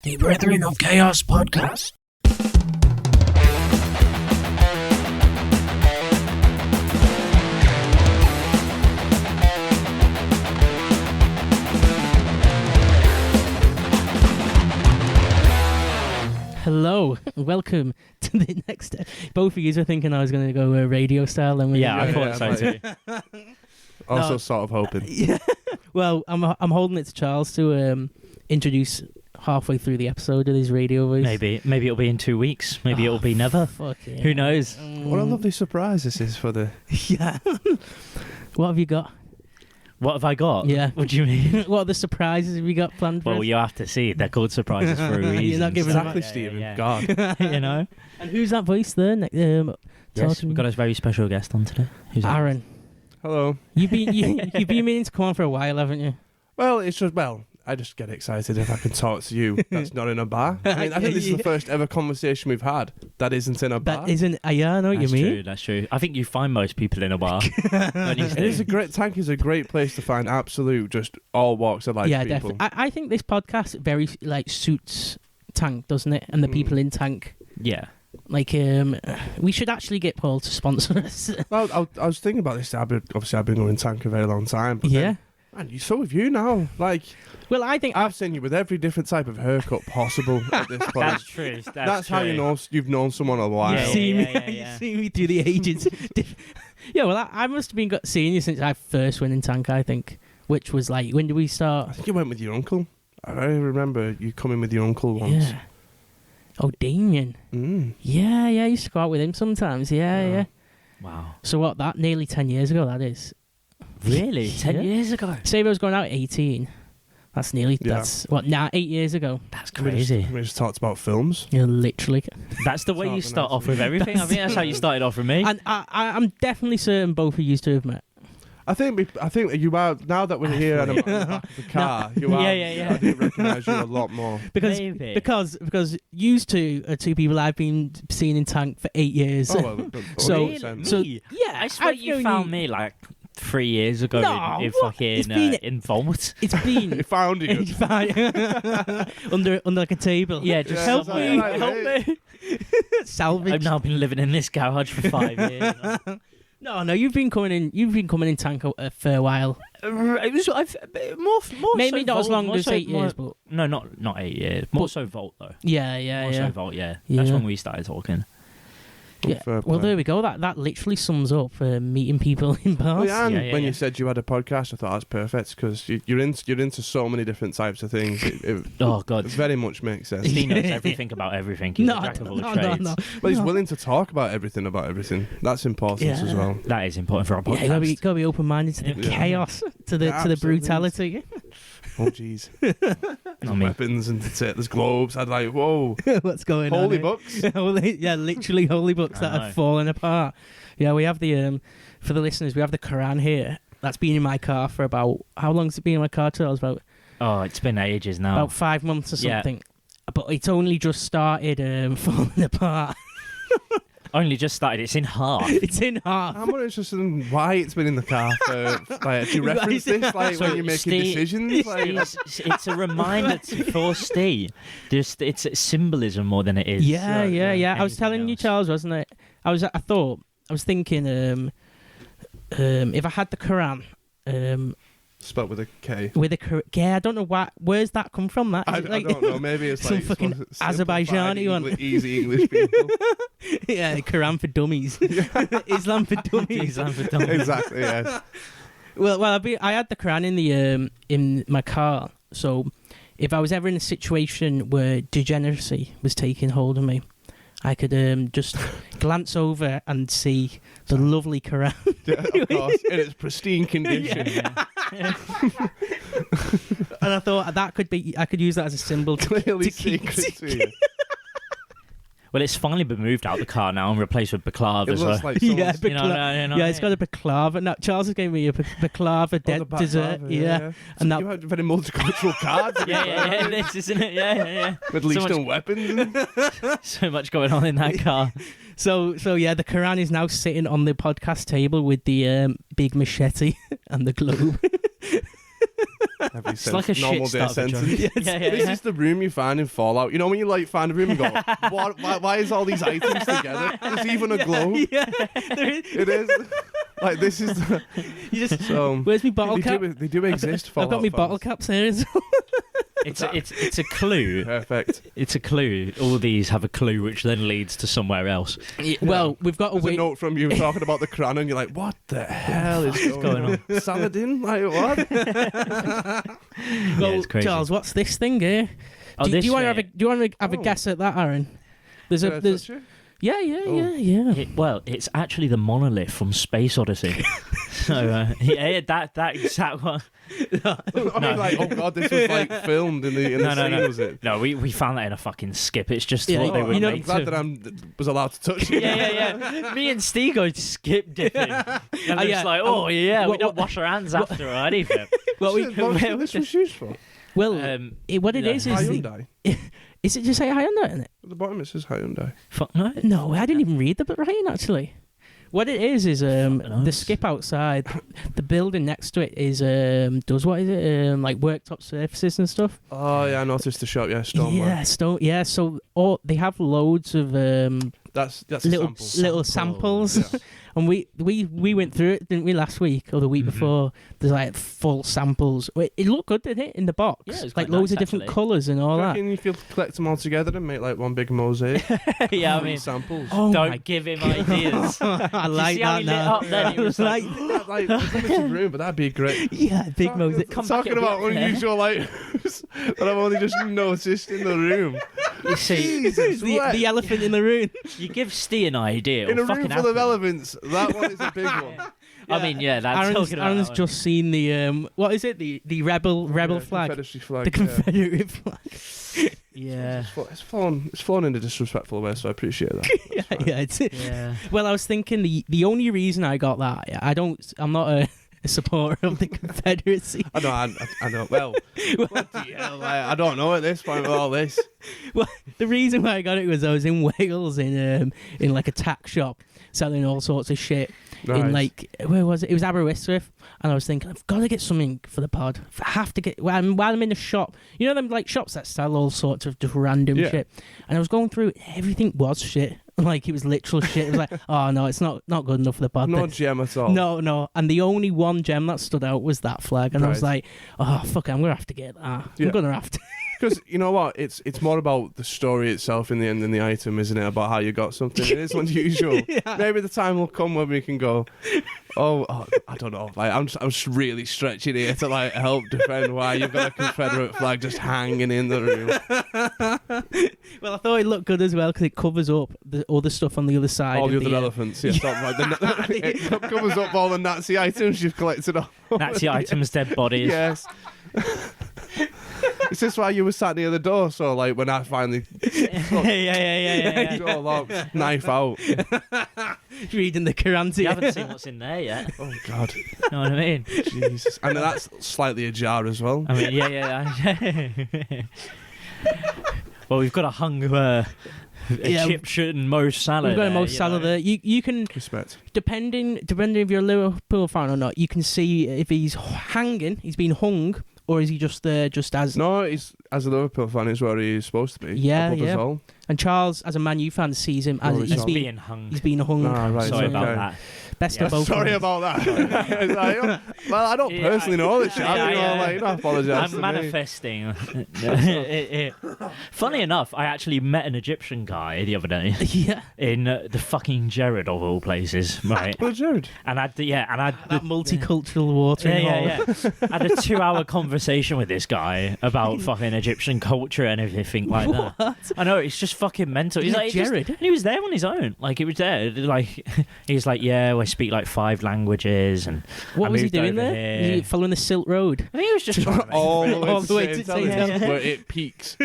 The Brethren of Chaos podcast. Hello, welcome to the next. Both of you are thinking I was going to go radio style, and I thought so too. Also, sort of hoping. Yeah. Well, I'm holding it to Charles to introduce halfway through the episode of his radio voice. Maybe it'll be in 2 weeks. Maybe it'll be never. Fuck yeah. Who knows? What a lovely surprise this is for the... Yeah. What have you got? What have I got? Yeah. What do you mean? What other surprises have you got planned for Well, us? you have to see. They're called surprises for a reason. You're not giving Exactly, them Stephen. Yeah. God. You know? And who's that voice there? Yes, Talking- we've got a very special guest on today. Who's that? Aaron. Hello. You've been meaning to come on for a while, haven't you? Well, I just get excited if I can talk to you. That's not in a bar. I think this is the first ever conversation we've had that isn't in a bar. That isn't. Yeah, I know what you mean. True, that's true. I think you find most people in a bar. It is a great tank is a great place to find absolute just all walks of life Yeah, people. definitely. I think this podcast very suits Tank, doesn't it? And the people in Tank. Yeah. Like, we should actually get Paul to sponsor us. Well, I was thinking about this. I've been going tank a very long time. But Yeah. Man, so have you now. Like, Well, I think I've seen you with every different type of haircut possible at this point. That's true. That's how you know you've known someone a while. Yeah, you see me. yeah. You see me through the ages. Yeah, well, I must have been seeing you since I first went in Tank. I think, which was like, when did we I start? think you went with your uncle. I remember you coming with your uncle once. Yeah. Oh, Damien. Mm. Yeah, I used to go out with him sometimes. Yeah. Wow. So what? That nearly 10 years ago. That is. Really? 10 Yeah. years ago? Say if I was going out at 18. That's nearly. Yeah. That's what? 8 years ago. That's crazy. We just talked about films. Yeah, literally. That's the way you Talking start off with everything. I think that's how you started off with me. And I'm definitely certain both of you two have met. I think you are, now that we're here and I'm at the back of the car, you are. Yeah. I do recognise you a lot more. Maybe. Because you two are two people I've been seeing in Tank for 8 years. Oh, well, So- 100%. so- Me? yeah, I swear I've you known found you- me like 3 years ago No, in what? It's fucking been- in Vault. It's been He found you. it's fine. under like a table. Yeah, just Yeah, help somewhere. me, like, help hey. me. Salvage. I've now been living in this garage for 5 years. No, you've been coming in Tank for a while. It was more Maybe so not as Vault, long more as so 8 more- years, but No, not 8 years. More so Vault though. yeah. More so Vault, yeah. That's Yeah. when we started talking. Yeah. Fair Well, play. there we go. That literally sums up meeting people in bars. Well, yeah, and Yeah, when yeah. you said you had a podcast, I thought that's perfect because you're into so many different types of things. It Oh God. very much makes sense. He knows everything about everything. He's a jack of all trades. No. But he's willing to talk about everything. That's important Yeah. as well. That is important for our Yeah, podcast. you gotta be open-minded to the Yeah. chaos, to the Yeah, brutality. Oh, jeez. I mean, Weapons and there's globes. I'd like, whoa. What's going on? Holy here? books. Literally holy books I that know. have fallen apart. Yeah, we have the for the listeners, we have the Quran here. That's been in my car for about how long's it been in my car? Till about it's been ages now. about 5 months or Yeah. something. But it's only just started falling apart. Only just started. It's in half. It's in half. I'm more interested in why it's been in the car for. Like, do you reference this when you're making Steve- decisions? Like, it's a reminder for Steve. Just it's symbolism more than it is. Yeah. I was anything telling you, else. Charles, wasn't it? I was thinking, if I had the Quran, spelt with a K. with a yeah, I don't know why. Where's that come from? That I Is it like, don't know. Maybe it's some like fucking simplified Azerbaijani one. Easy English people. Yeah, Quran for dummies, Islam for dummies. Islam for dummies. Exactly. Yeah. Well, I had the Quran in my car, so if I was ever in a situation where degeneracy was taking hold of me, I could just glance over and see the lovely Quran. Yeah, of course, in its pristine condition. And I thought I could use that as a symbol to Clearly keep- secret to you. Well, it's finally been moved out the car now and replaced with baklava It as well. looks like Yeah, someone's... You know, yeah, it's got a baklava. Now, Charles has gave me a baklava the dessert. baklava, Yeah. And that, You had very multicultural cards. yeah, this isn't it? Yeah. Middle So Eastern weapons. So much going on in that car. so yeah, the Quran is now sitting on the podcast table with the big machete and the globe. Every It's like a normal shit day start of a sentence. joke. This is the room you find in Fallout. You know when you like find a room and go, why is all these items together? There's even a globe. Yeah, there is. It is. Like this is. You just, So where's my bottle cap? they do exist. I've Fallout got my fans. bottle caps here as well. It's a clue. Perfect. It's a clue. All these have a clue, which then leads to somewhere else. Well, we've got a There's a wait. note from you talking about the crown, and you're like, "What the hell is going on? Saladin? Like what?" Well, it's crazy. Charles, what's this thing here? Oh, do this you want to have a Oh. guess at that, Aaron? There's Did I a there's touch you? yeah. It's actually the monolith from Space Odyssey. So that exact one. I mean, like, oh god, this was like filmed in the scene, was it? No, we found that in a fucking skip. It's just Yeah, what they oh, were you know- I'm made glad to. that I was allowed to touch it. Yeah. Me and Steve go skip dipping. And it's yeah. like, oh yeah, we What- don't wash our hands after or anything. Well, What was this was used for? well, what it yeah. is Hyundai. is it just say Hyundai in it? At the bottom it says Hyundai. Fuck no. No, I didn't even read the writing actually. What it is the knows? skip outside, the building next to it is does what is it like worktop surfaces and stuff. Oh yeah, I noticed the shop. Yeah, Stonework. Yeah, so they have loads of That's little a sample. little samples, Yeah. and we went through it, didn't we, last week or the week before? There's like full samples. It looked good, didn't it, in the box? Yeah, it was like quite loads nice, of different actually. colours and all Do you that. reckon you could collect them all together and make like one big mosaic? Yeah, I Of mean, samples. Oh don't my give him ideas. I like see how that he lit now. up then? He was like, Yeah, like a limited room, but that'd be great. yeah, big mosaic. Come back Talking and about be up there. unusual items that I've only just noticed in the room. You see, Jesus, what? the elephant in the room. you give Steve an idea. In a it'll room fucking full of happen. elephants, that one is a big one. I mean, yeah, that's talking about Aaron's that one. just seen the what is it? The rebel Yeah, flag, Confederacy flag. the Confederate flag. Yeah, It's flown in a disrespectful way, so I appreciate that. yeah, it's yeah. Well, I was thinking the only reason I got that, I'm not a supporter of the Confederacy. I know. Well, bloody hell, like, I don't know at this point with all this. Well, the reason why I got it was I was in Wales in like a tack shop selling all sorts of shit. In Right. like, where was it? It was Aberystwyth, and I was thinking I've got to get something for the pod. I have to get while I'm in the shop. You know them like shops that sell all sorts of just random Yeah. shit. And I was going through everything was shit. Like it was literal shit. It was like, oh no, it's not good enough for the pod. No gem at all. No. And the only one gem that stood out was that flag, and I was Right. like, oh fuck, I'm gonna have to get that. Yeah. I'm gonna have to. Because you know what? It's more about the story itself in the end than the item, isn't it? About how you got something. It is unusual. Yeah. Maybe the time will come when we can go, oh I don't know. Like, I'm just really stretching here to like help defend why you've got a Confederate flag just hanging in the room. Well, I thought it looked good as well because it covers up the other stuff on the other side. All the of other the, elephants. Yeah, stop, right. It covers up all the Nazi items you've collected off. Nazi items, dead bodies. Yes. Is this why you were sat near the door? So, like, when I finally yeah. door locked, knife out. reading the Quran to You haven't seen what's in there yet. Oh, God. You know what I mean? Jesus. And that's slightly ajar as well. I mean, yeah. Well, we've got a hung Yeah, Egyptian Mo's salad. We've got a there, most you salad know. there. You can Respect. depending if you're a Liverpool fan or not, you can see if he's he's been hung, or is he just there just as. No, he's as a Liverpool fan, is where he's supposed to be. Yeah, above yeah. us all. And Charles, as a Man U fan, sees him as Well, he's he's been being hung. hung. Ah, right. Sorry okay. about that. Best Yeah. of both. Sorry worlds. about that. It's like, oh, well, I don't Yeah, personally know the chap. yeah, You know, yeah. like, you don't apologise. I'm manifesting. Funny enough, I actually met an Egyptian guy the other day Yeah, in the fucking Jared of all places, right? Well, Jared. And I that multicultural watering hole. yeah. I had a 2-hour conversation with this guy about fucking Egyptian culture and everything like that. I know, it's just fucking mental. He's Yeah, like, Jared. and he was there on his own. Like, he was there. Like, he's like, yeah, well, I speak like 5 languages. And What I was he moved doing over there? here. Was he following the Silk Road? I think he was just trying to make All friends. the All the way way to to St. Helens, St. where it peaks.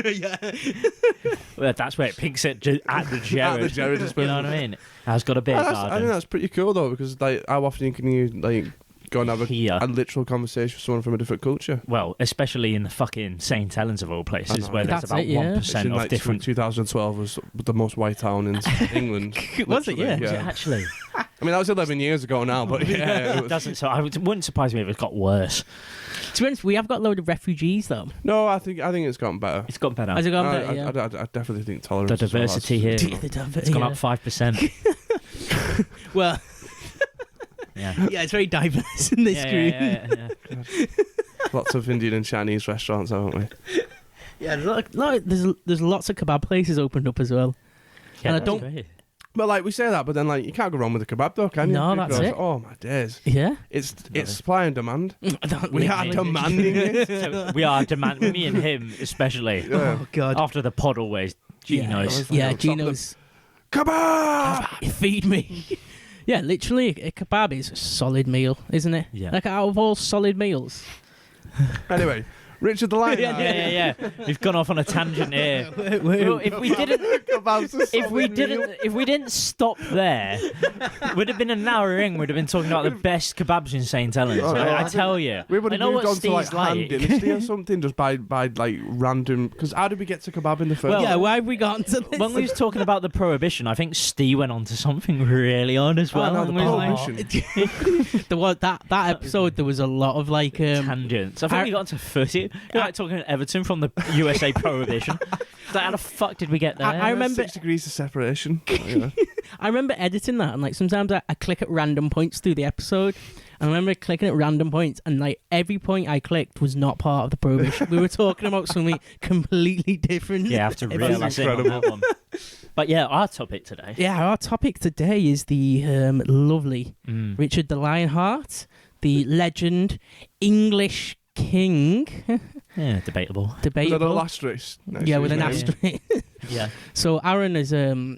Well, that's where it peaks at the Jared. At the Jared You know what I mean? I've got a bit I think that's pretty cool though, because like, how often can you like go and have here. a literal conversation with someone from a different culture. Well, especially in the fucking St. Helens of all places, know. where there's That's about it, yeah. 1% of like different. 2012 was the most white town in England. Was it? literally, Yeah. Is it actually? I mean, that was 11 years ago now, but yeah. It doesn't. So it wouldn't surprise me if it got worse. To be honest, we have got a load of refugees though. No, I think it's gotten better. It's got better. Has it gone better? Yeah. I definitely think tolerance. The diversity here. It's gone up 5%. Well, Yeah. yeah, it's very diverse in this group. Yeah. Lots of Indian and Chinese restaurants, haven't we? Yeah, there's lots of kebab places opened up as well. Yeah, And I that's don't- great. But like we say that, but then like you can't go wrong with a kebab though, can you? No, Because, that's it. Oh my days! Yeah. It's supply and demand. We We are demanding it. So we are demanding, me and him especially. Yeah. Oh God. After the pod always, Gino's. Yeah, Stop Gino's. Kebab. Feed me. Yeah, literally, a kebab is a solid meal, isn't it? Yeah. Like out of all solid meals. Anyway, Richard the Lionheart. Yeah. We've gone off on a tangent here. Well, if we didn't, if we didn't stop there, would have been an hour in. We'd have been talking about the best kebabs in St. Helens. Oh, no, I I tell you, We would I have know moved what on to like Steve's Han like. Dynasty or something just by like random. Because how did we get to kebab in the first? Well, Yeah, why have we gotten to this? When we was talking about the prohibition, I think Steve went on to something really odd as well. no, and the was like, prohibition. There was that episode. There was a lot of like tangents. I think we got to 30. We're like talking Everton from the USA prohibition. Like, how the fuck did we get there? I remember- 6 degrees of separation. You know. I remember editing that, and like sometimes I click at random points through the episode. I remember clicking at random points, and like every point I clicked was not part of the prohibition. We were talking about something completely different. Yeah, I have to Every- reel us in on that one. But yeah, our topic today. Yeah, our topic today is the lovely Richard the Lionheart, the legend, English king. Yeah, debatable. Was that a Debatable. asterisk? next Yeah, to with his an name? asterisk. Yeah. So Aaron is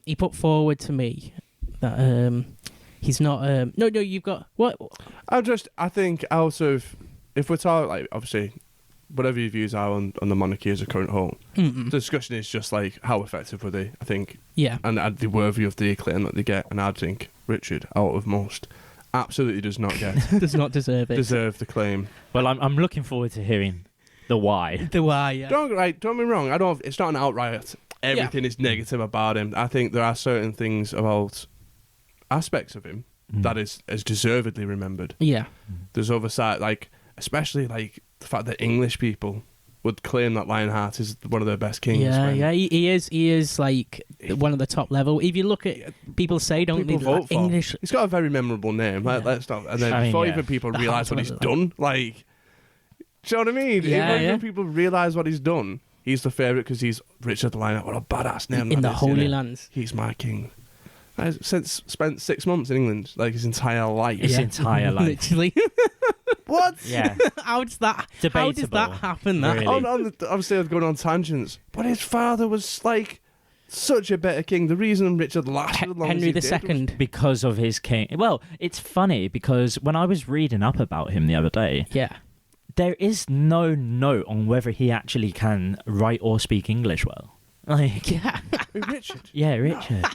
he put forward to me that he's not no you've got what I think out of, if we're talking like obviously whatever your views are on the monarchy as a current whole, the discussion is just like how effective were they, I think, yeah and are they worthy of the acclaim that they get, and I think Richard, out of most, absolutely does not does not deserve it. deserve the claim. Well, I'm looking forward to hearing the why. The why, yeah. Don't get me wrong, I don't. It's not an outright everything is negative about him. I think there are certain things about aspects of him that is deservedly remembered. Yeah. There's other side, like especially like the fact that English people would claim that Lionheart is one of their best kings. Yeah, when yeah, he is like one of the top level. If you look at people say, don't people they, vote like, for. English. He's got a very memorable name. Like, Yeah. let's not. And then I mean, before yeah. even people The realise what heart he's of it, done, like, do you know what I mean? Yeah, Even yeah. when people realise what he's done, he's the favourite because he's Richard the Lionheart. What a badass name! In that the is, Holy yeah. Lands. He's my king. I've spent 6 months in England, like his entire life. His entire life. Literally. What? Yeah. How does that Debatable, happen? That really. Obviously, I've gone on tangents, but his father was like such a better king. The reason Richard lasted as long Henry as he did was- II. Because of his king. Well, it's funny because when I was reading up about him the other day, Yeah. there is no note on whether he actually can write or speak English well. Like, Yeah. Richard. yeah, Richard.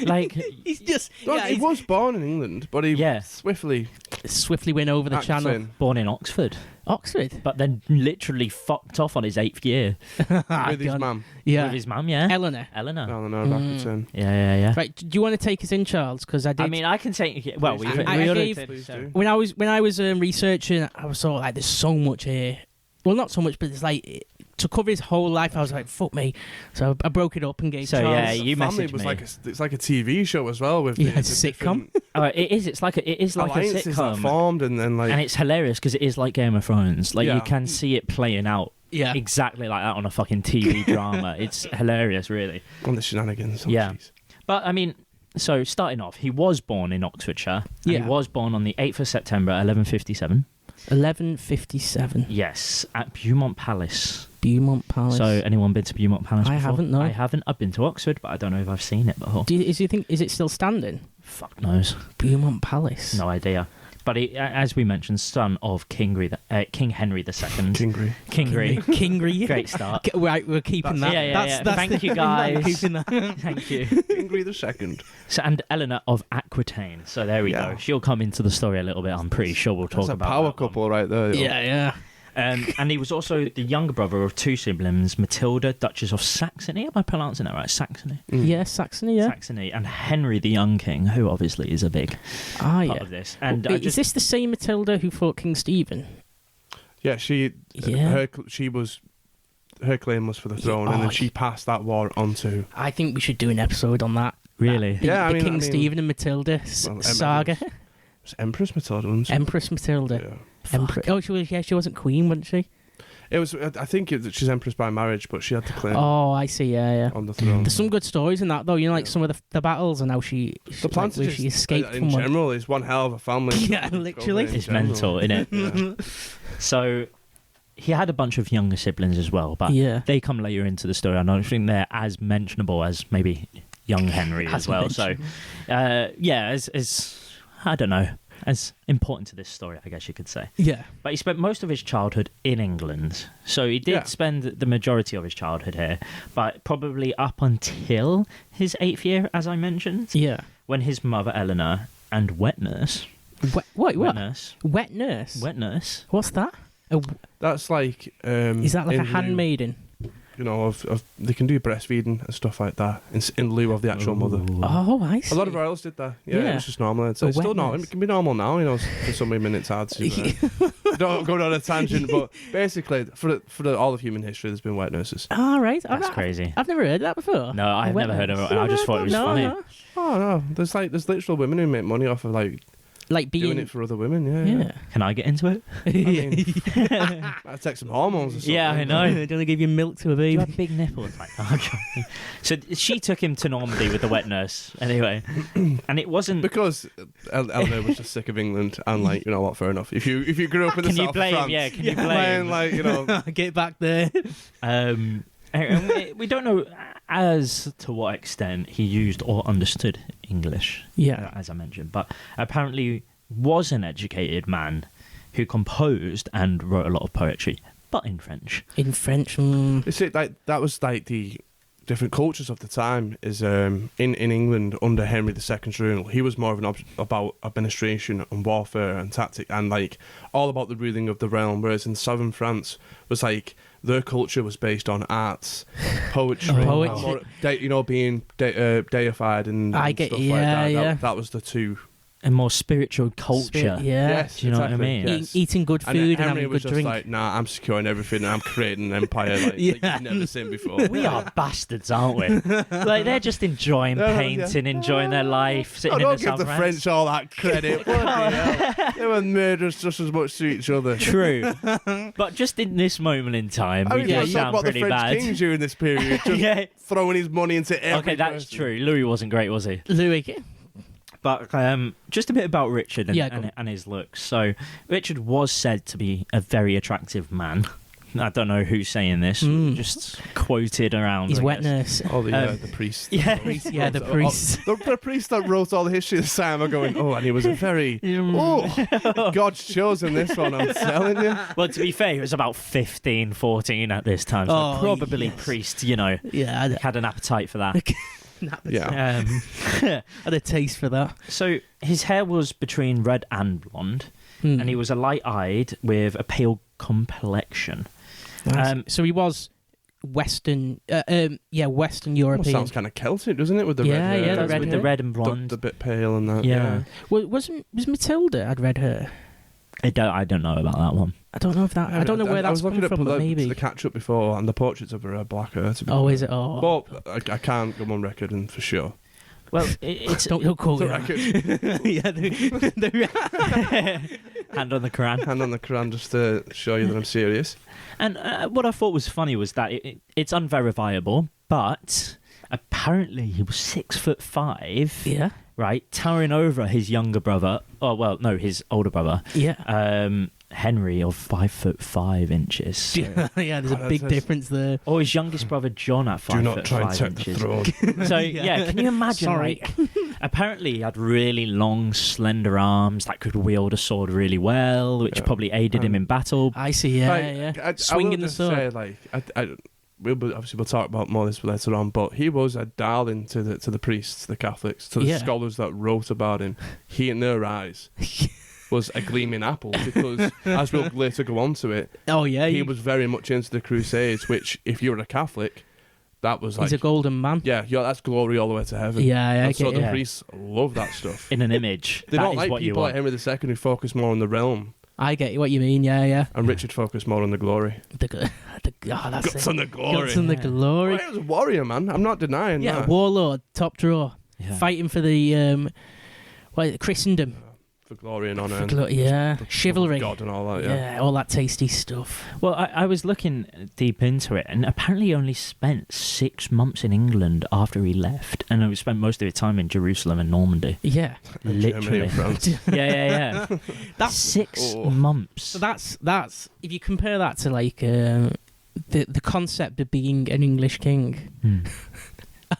Like, He's just Look, he was born in England, but he Yeah. swiftly swiftly went over the channel. accent. born in Oxford, Oxford. but then literally fucked off on his 8th year with his God. mum. Yeah. with his mum, yeah. Eleanor. Eleanor. No, back in. Yeah. Right. Do you want to take us in, Charles? Because I did. I mean, I can say, well, Please we do. I already gave- did, Please so- do. when I was researching, I was sort of like, there's so much here. Well, not so much, but it's like to cover his whole life. I was like, fuck me. So I broke it up and gave So, Charles. yeah, you Family messaged was me. like it's like a TV show as well with Yeah, the it's a sitcom. different Oh, it is. It's like a alliances that sitcom, formed, and then like and it's hilarious because it is like Game of Thrones. Like Yeah. you can see it playing out Yeah. exactly like that on a fucking TV drama. It's hilarious, really. on the shenanigans. Oh, Yeah. jeez. But I mean, so starting off, he was born in Oxfordshire. And Yeah. He was born on the 8th of September, 1157. 1157. Yes, at Beaumont Palace. Beaumont Palace. So, anyone been to Beaumont Palace I before? haven't, no. I haven't. I've been to Oxford, but I don't know if I've seen it before. Do you think is it still standing? Fuck knows. Beaumont Palace. No idea. But he, as we mentioned, son of King Henry II. Kingry. Great start. Right, we're keeping that. Yeah. Thank you, guys. Keeping that. Thank you. Kingry II. So, and Eleanor of Aquitaine. So there we go. She'll come into the story a little bit. I'm pretty sure we'll talk That's about a power that one. couple right there. Yeah. And he was also the younger brother of two siblings, Matilda, Duchess of Saxony. Am I pronouncing that right? Saxony? Yeah, Saxony, yeah. Saxony. And Henry the Young King, who obviously is a big part of this. And is this the same Matilda who fought King Stephen? Yeah, her claim was for the throne, and then she passed that war on to... I think we should do an episode on that. Really? The King Stephen and Matilda saga. It's Empress Matilda, wasn't she? Empress Matilda. Yeah. She wasn't queen, wasn't she? It was. I think she's Empress by marriage, but she had to claim. Oh, I see. Yeah. On the throne. There's some good stories in that, though. You know, like some of the battles and how she escaped in from general. It's one hell of a family. Yeah, literally. It's mental, isn't it? So he had a bunch of younger siblings as well, but they come later into the story. I don't think they're as mentionable as maybe young Henry as well. So, as I don't know, as important to this story, I guess you could say. Yeah. But he spent most of his childhood in England. So he did spend the majority of his childhood here, but probably up until his 8th year, as I mentioned. Yeah. When his mother, Eleanor, and wet nurse... What? Wet nurse. Wet nurse? Wet nurse. What's that? That's like... is that like a handmaiden? You know, they can do breastfeeding and stuff like that in lieu of the actual mother. Oh, I see. A lot of royals did that. Yeah, it was just normal. It's still normal. It can be normal now, you know, for so many minutes hard to... don't go down a tangent, but basically, for all of human history, there's been wet nurses. All right. That's crazy. I've never heard that before. No, I've never heard of it. I just thought it was funny. No. Oh, no. There's literal women who make money off of, like being... doing it for other women, yeah. Can I get into it? I mean, I'd take some hormones or something. Yeah, I know. They're going to give you milk to a baby. You have big nipples. So she took him to Normandy with the wet nurse, anyway. And it wasn't... Because Eleanor was just sick of England, and, you know what, fair enough. If you grew up in the south of France... Can you blame? You know... Get back there. We don't know as to what extent he used or understood English, as I mentioned, but apparently was an educated man who composed and wrote a lot of poetry, but in French. In French. You see, that was the different cultures of the time. Is in England under Henry II's rule, he was more of about administration and warfare and tactic, and all about the ruling of the realm. Whereas in southern France was their culture was based on arts, poetry, being deified and stuff like that. That was the two. And more spiritual culture. Yes, do you know what I mean? Yes. Eating good food and having a good drink. Like, nah, I'm securing everything and I'm creating an empire like you've never seen before. We are bastards, aren't we? They're just enjoying painting, enjoying their life, sitting in the don't give the French all that credit. They were murderers just as much to each other. True. But just in this moment in time, we do sound pretty bad. What the French king during this period, just throwing his money into every Okay, that's true. Louis wasn't great, was he? Louis. But just a bit about Richard and his looks. So Richard was said to be a very attractive man. I don't know who's saying this. Just quoted around. His wet nurse. Oh, the priest. Yeah, the priest. The priest that wrote all the history of the time are going, and he was a very... God's chosen this one, I'm telling you. Well, to be fair, he was about 15, 14 at this time. So probably priest, had an appetite for that. Had a taste for that. So his hair was between red and blonde, and he was a light-eyed with a pale complexion. Nice. So he was Western European. Almost sounds kind of Celtic, doesn't it? With the red hair. With the red and blonde, the bit pale and that. Yeah. Was Matilda had red hair? I don't know about that one. I don't know if that. I don't know where that's coming from. But maybe the catch up before, and the portraits of her are black hair. Is it? Oh, but I can't go on record and for sure. Well, it's don't call the record. Hand on the Quran. Hand on the Quran, just to show you that I'm serious. And what I thought was funny was that it's unverifiable, but apparently he was 6'5". Yeah. Right, towering over his younger brother. Oh well, no, his older brother. Yeah. Henry of 5'5" inches. So. Yeah, there's a big difference there. Or his youngest brother John at 5'5". Do not try and take the throne. So can you imagine? Sorry. Apparently, he had really long, slender arms that could wield a sword really well, which probably aided him in battle. I see, swinging the sword. Say, like, we'll talk about more of this later on, but he was a darling to the priests, the Catholics, to the scholars that wrote about him. He, in their eyes, was a gleaming apple because, as we'll later go on to it, he was very much into the Crusades, which, if you're a Catholic, that was like... He's a golden man. Yeah, that's glory all the way to heaven. Yeah, and so the priests love that stuff. In an image. They don't like people like Henry II who focus more on the realm. I get what you mean, yeah. And Richard focused more on the glory. That's Guts on the glory. Guts on the glory. Well, he was a warrior, man. I'm not denying that. Yeah, warlord, top drawer. Yeah. Fighting for the Christendom. For glory and honour. Chivalry. God and all that, yeah. Yeah, all that tasty stuff. Well, I was looking deep into it, and apparently he only spent 6 months in England after he left, and he spent most of his time in Jerusalem and Normandy. Yeah. Germany and France. yeah. That's 6 months. So that's if you compare that to like the concept of being an English king.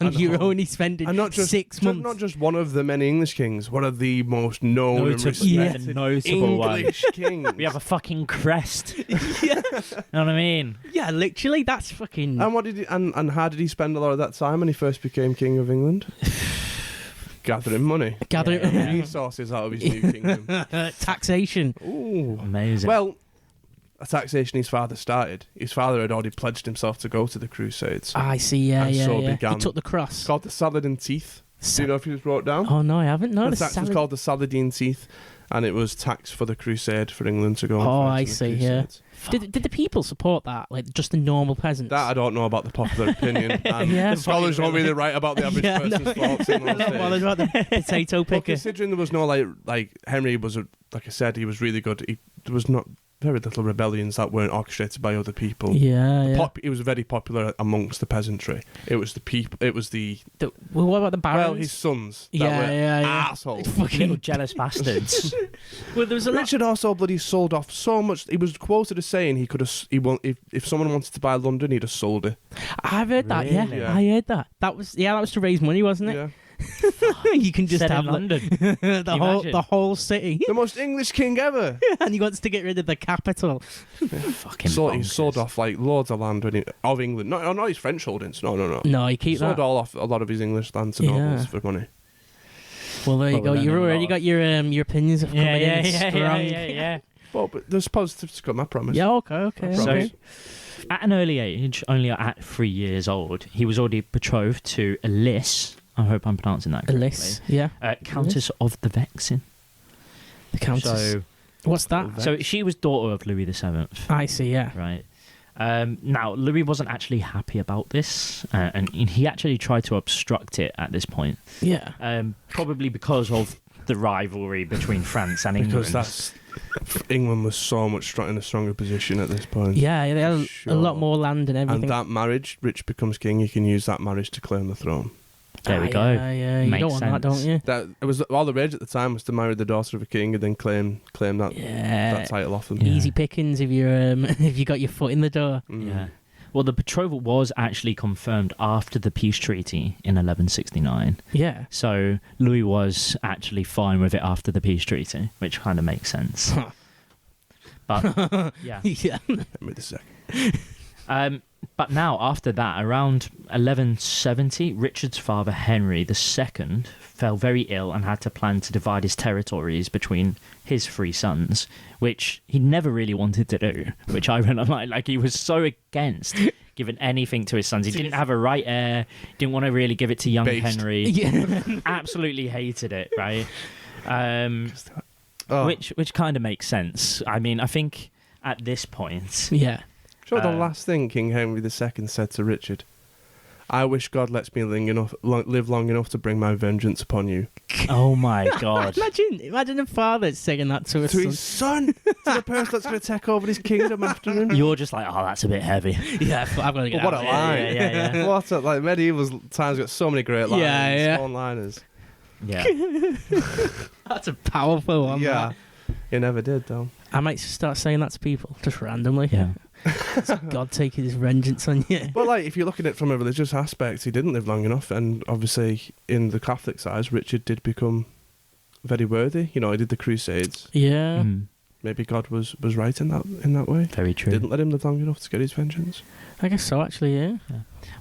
And you're only spending 6 months. Not just one of the many English kings, one of the most known and respected notable English kings. We have a fucking crest. You know what I mean? Yeah, literally, that's fucking... And what did he, and how did he spend a lot of that time when he first became king of England? Gathering money. Gathering resources out of his new kingdom. Taxation. Ooh. Amazing. Well, a taxation his father started. His father had already pledged himself to go to the Crusades. I see, yeah. Began. He took the cross. It's called the Saladin Teeth. Do you know if you just wrote down? Oh, no, I haven't. No, the tax was called the Saladin Teeth, and it was tax for the Crusade for England to go and fight. I see, yeah. Did the people support that? Like, just the normal peasants? That I don't know about the popular opinion. And the scholars don't really write about the average person's thoughts in those days. Well, about the potato picker. Well, considering there was no, like Henry was, like I said, he was really good. There was not very little rebellions that weren't orchestrated by other people. He was very popular amongst the peasantry. It was the people. It was the well, what about the barons? Well, his sons. Assholes. Fucking little jealous bastards. Well, there was Richard also bloody sold off so much. He was quoted as saying he could have. If someone wanted to buy London, he'd have sold it. I've heard that. Yeah, I heard that. That was to raise money, wasn't it? Yeah. You can just have London. the whole city. The most English king ever. And he wants to get rid of the capital. Fucking he sold off like loads of land of England. Not his French holdings. No. No, he keep sold all off a lot of his English land to nobles for money. Well, there you go. You've already got your opinions of coming in strong. Yeah. Well, but there's positives to come, I promise. Yeah, okay. So, at an early age, only at 3 years old, he was already betrothed to Elise. I hope I'm pronouncing that correctly. Elise, yeah. Countess of the Vexin. The Countess. So, what's that? So she was daughter of Louis VII. I see, yeah. Right. Now, Louis wasn't actually happy about this, and he actually tried to obstruct it at this point. Yeah. Probably because of the rivalry between France and England. Because England was so much in a stronger position at this point. Yeah, they had a lot more land and everything. And that marriage, Rich becomes king, you can use that marriage to claim the throne. There we go. Yeah, you don't want that, don't you? It was all the rage at the time was to marry the daughter of a king and then claim that title off them. Easy pickings if you got your foot in the door. Yeah. Well, the betrothal was actually confirmed after the peace treaty in 1169. Yeah. So Louis was actually fine with it after the peace treaty, which kind of makes sense. But yeah. Wait a second. But now, after that, around 1170, Richard's father, Henry II, fell very ill and had to plan to divide his territories between his 3 sons, which he never really wanted to do, which I really like. Like, he was so against giving anything to his sons. He didn't have a right heir, didn't want to really give it to young Henry. Yeah. Absolutely hated it, right? Which kind of makes sense. I mean, I think at this point... Yeah. Sure, the last thing King Henry II said to Richard, I wish God lets me live long enough to bring my vengeance upon you. Oh my God. Imagine a father saying that to his son. To the person that's going to take over his kingdom after him. You're just like, oh, that's a bit heavy. Yeah, I've got to get what a line. Yeah. What a, like, medieval times got so many great lines. Yeah. One-liners. Yeah. That's a powerful one. Yeah. You never did, though. I might start saying that to people, just randomly. Yeah. It's God taking his vengeance on you. But like, if you're looking at it from a religious aspect, he didn't live long enough, and obviously in the Catholic side, Richard did become very worthy. You know, he did the Crusades. Yeah. Maybe God was right in that way. Very true. Didn't let him live long enough to get his vengeance. I guess so, actually, yeah.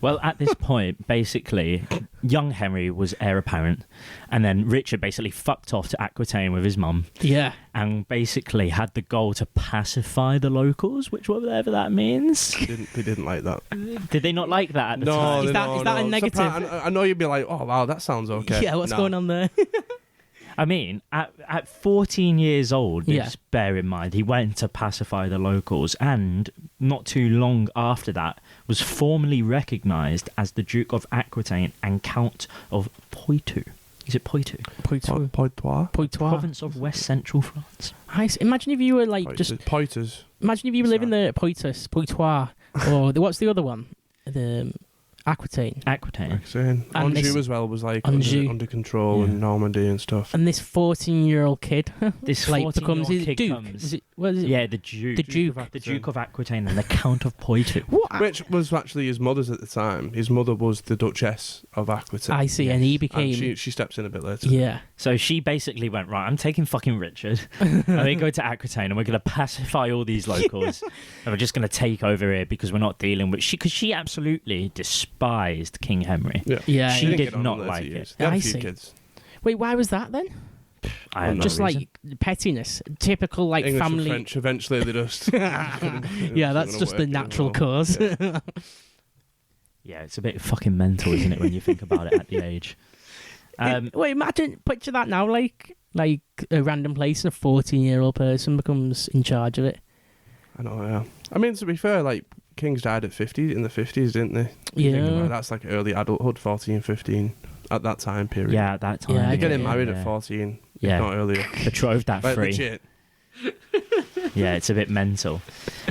Well, at this point, basically, young Henry was heir apparent, and then Richard basically fucked off to Aquitaine with his mum. Yeah. And basically had the goal to pacify the locals, which whatever that means. They didn't like that. Did they not like that at the time? Is that a negative? I know you'd be like, oh wow, that sounds okay. Yeah, what's going on there? I mean, at 14 years old, just bear in mind, he went to pacify the locals, and not too long after that, was formally recognised as the Duke of Aquitaine and Count of Poitou. Is it Poitou? Poitou. Province of West Central France. Imagine if you were like Poiters. Imagine if you were living there at Poitou, or what's the other one? The Aquitaine. Anjou as well was like under control in Normandy and stuff. And this 14-year-old kid, this like becomes his Duke. What is it? Yeah, the Duke. The Duke of Aquitaine and the Count of Poitou. Which was actually his mother's at the time. His mother was the Duchess of Aquitaine. I see, and he became... And she steps in a bit later. Yeah. So she basically went, right, I'm taking fucking Richard, and we go to Aquitaine, and we're going to pacify all these locals, and we're just going to take over here because we're not dealing with... Because she absolutely despised King Henry. Yeah. She did not like it. They had a few kids. Wait, why was that then? I have just no like pettiness, typical like English family. And French, eventually they just. Yeah, that's just the natural cause. Yeah, it's a bit fucking mental, isn't it, when you think about it at the age. Wait, picture that now, like a random place and a 14-year-old person becomes in charge of it. I know, yeah. I mean, to be fair, like kings died at 50 in the 50s, didn't they? Yeah, that's like early adulthood, 14, 15 at that time period. Yeah, at that time. Yeah, you're getting married at 14. Yeah, not earlier. Betrothed at 3. Legit. Yeah, it's a bit mental.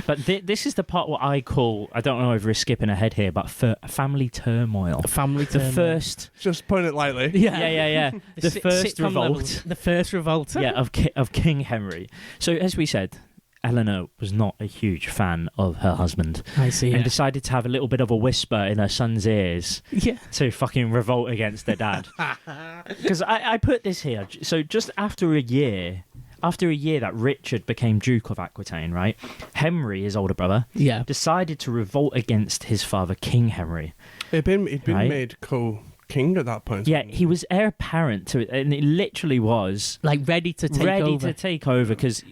But this is the part what I call, I don't know if we're skipping ahead here, but family turmoil. The first... Just putting it lightly. Yeah. The first revolt. The first revolt. Yeah, of King Henry. So, as we said, Eleanor was not a huge fan of her husband. I see. And decided to have a little bit of a whisper in her son's ears to fucking revolt against their dad. Because I put this here. So just after a year that Richard became Duke of Aquitaine, right? Henry, his older brother, decided to revolt against his father, King Henry. He'd been made co-king at that point. Yeah, he was heir apparent to it, and it literally was like ready to take over because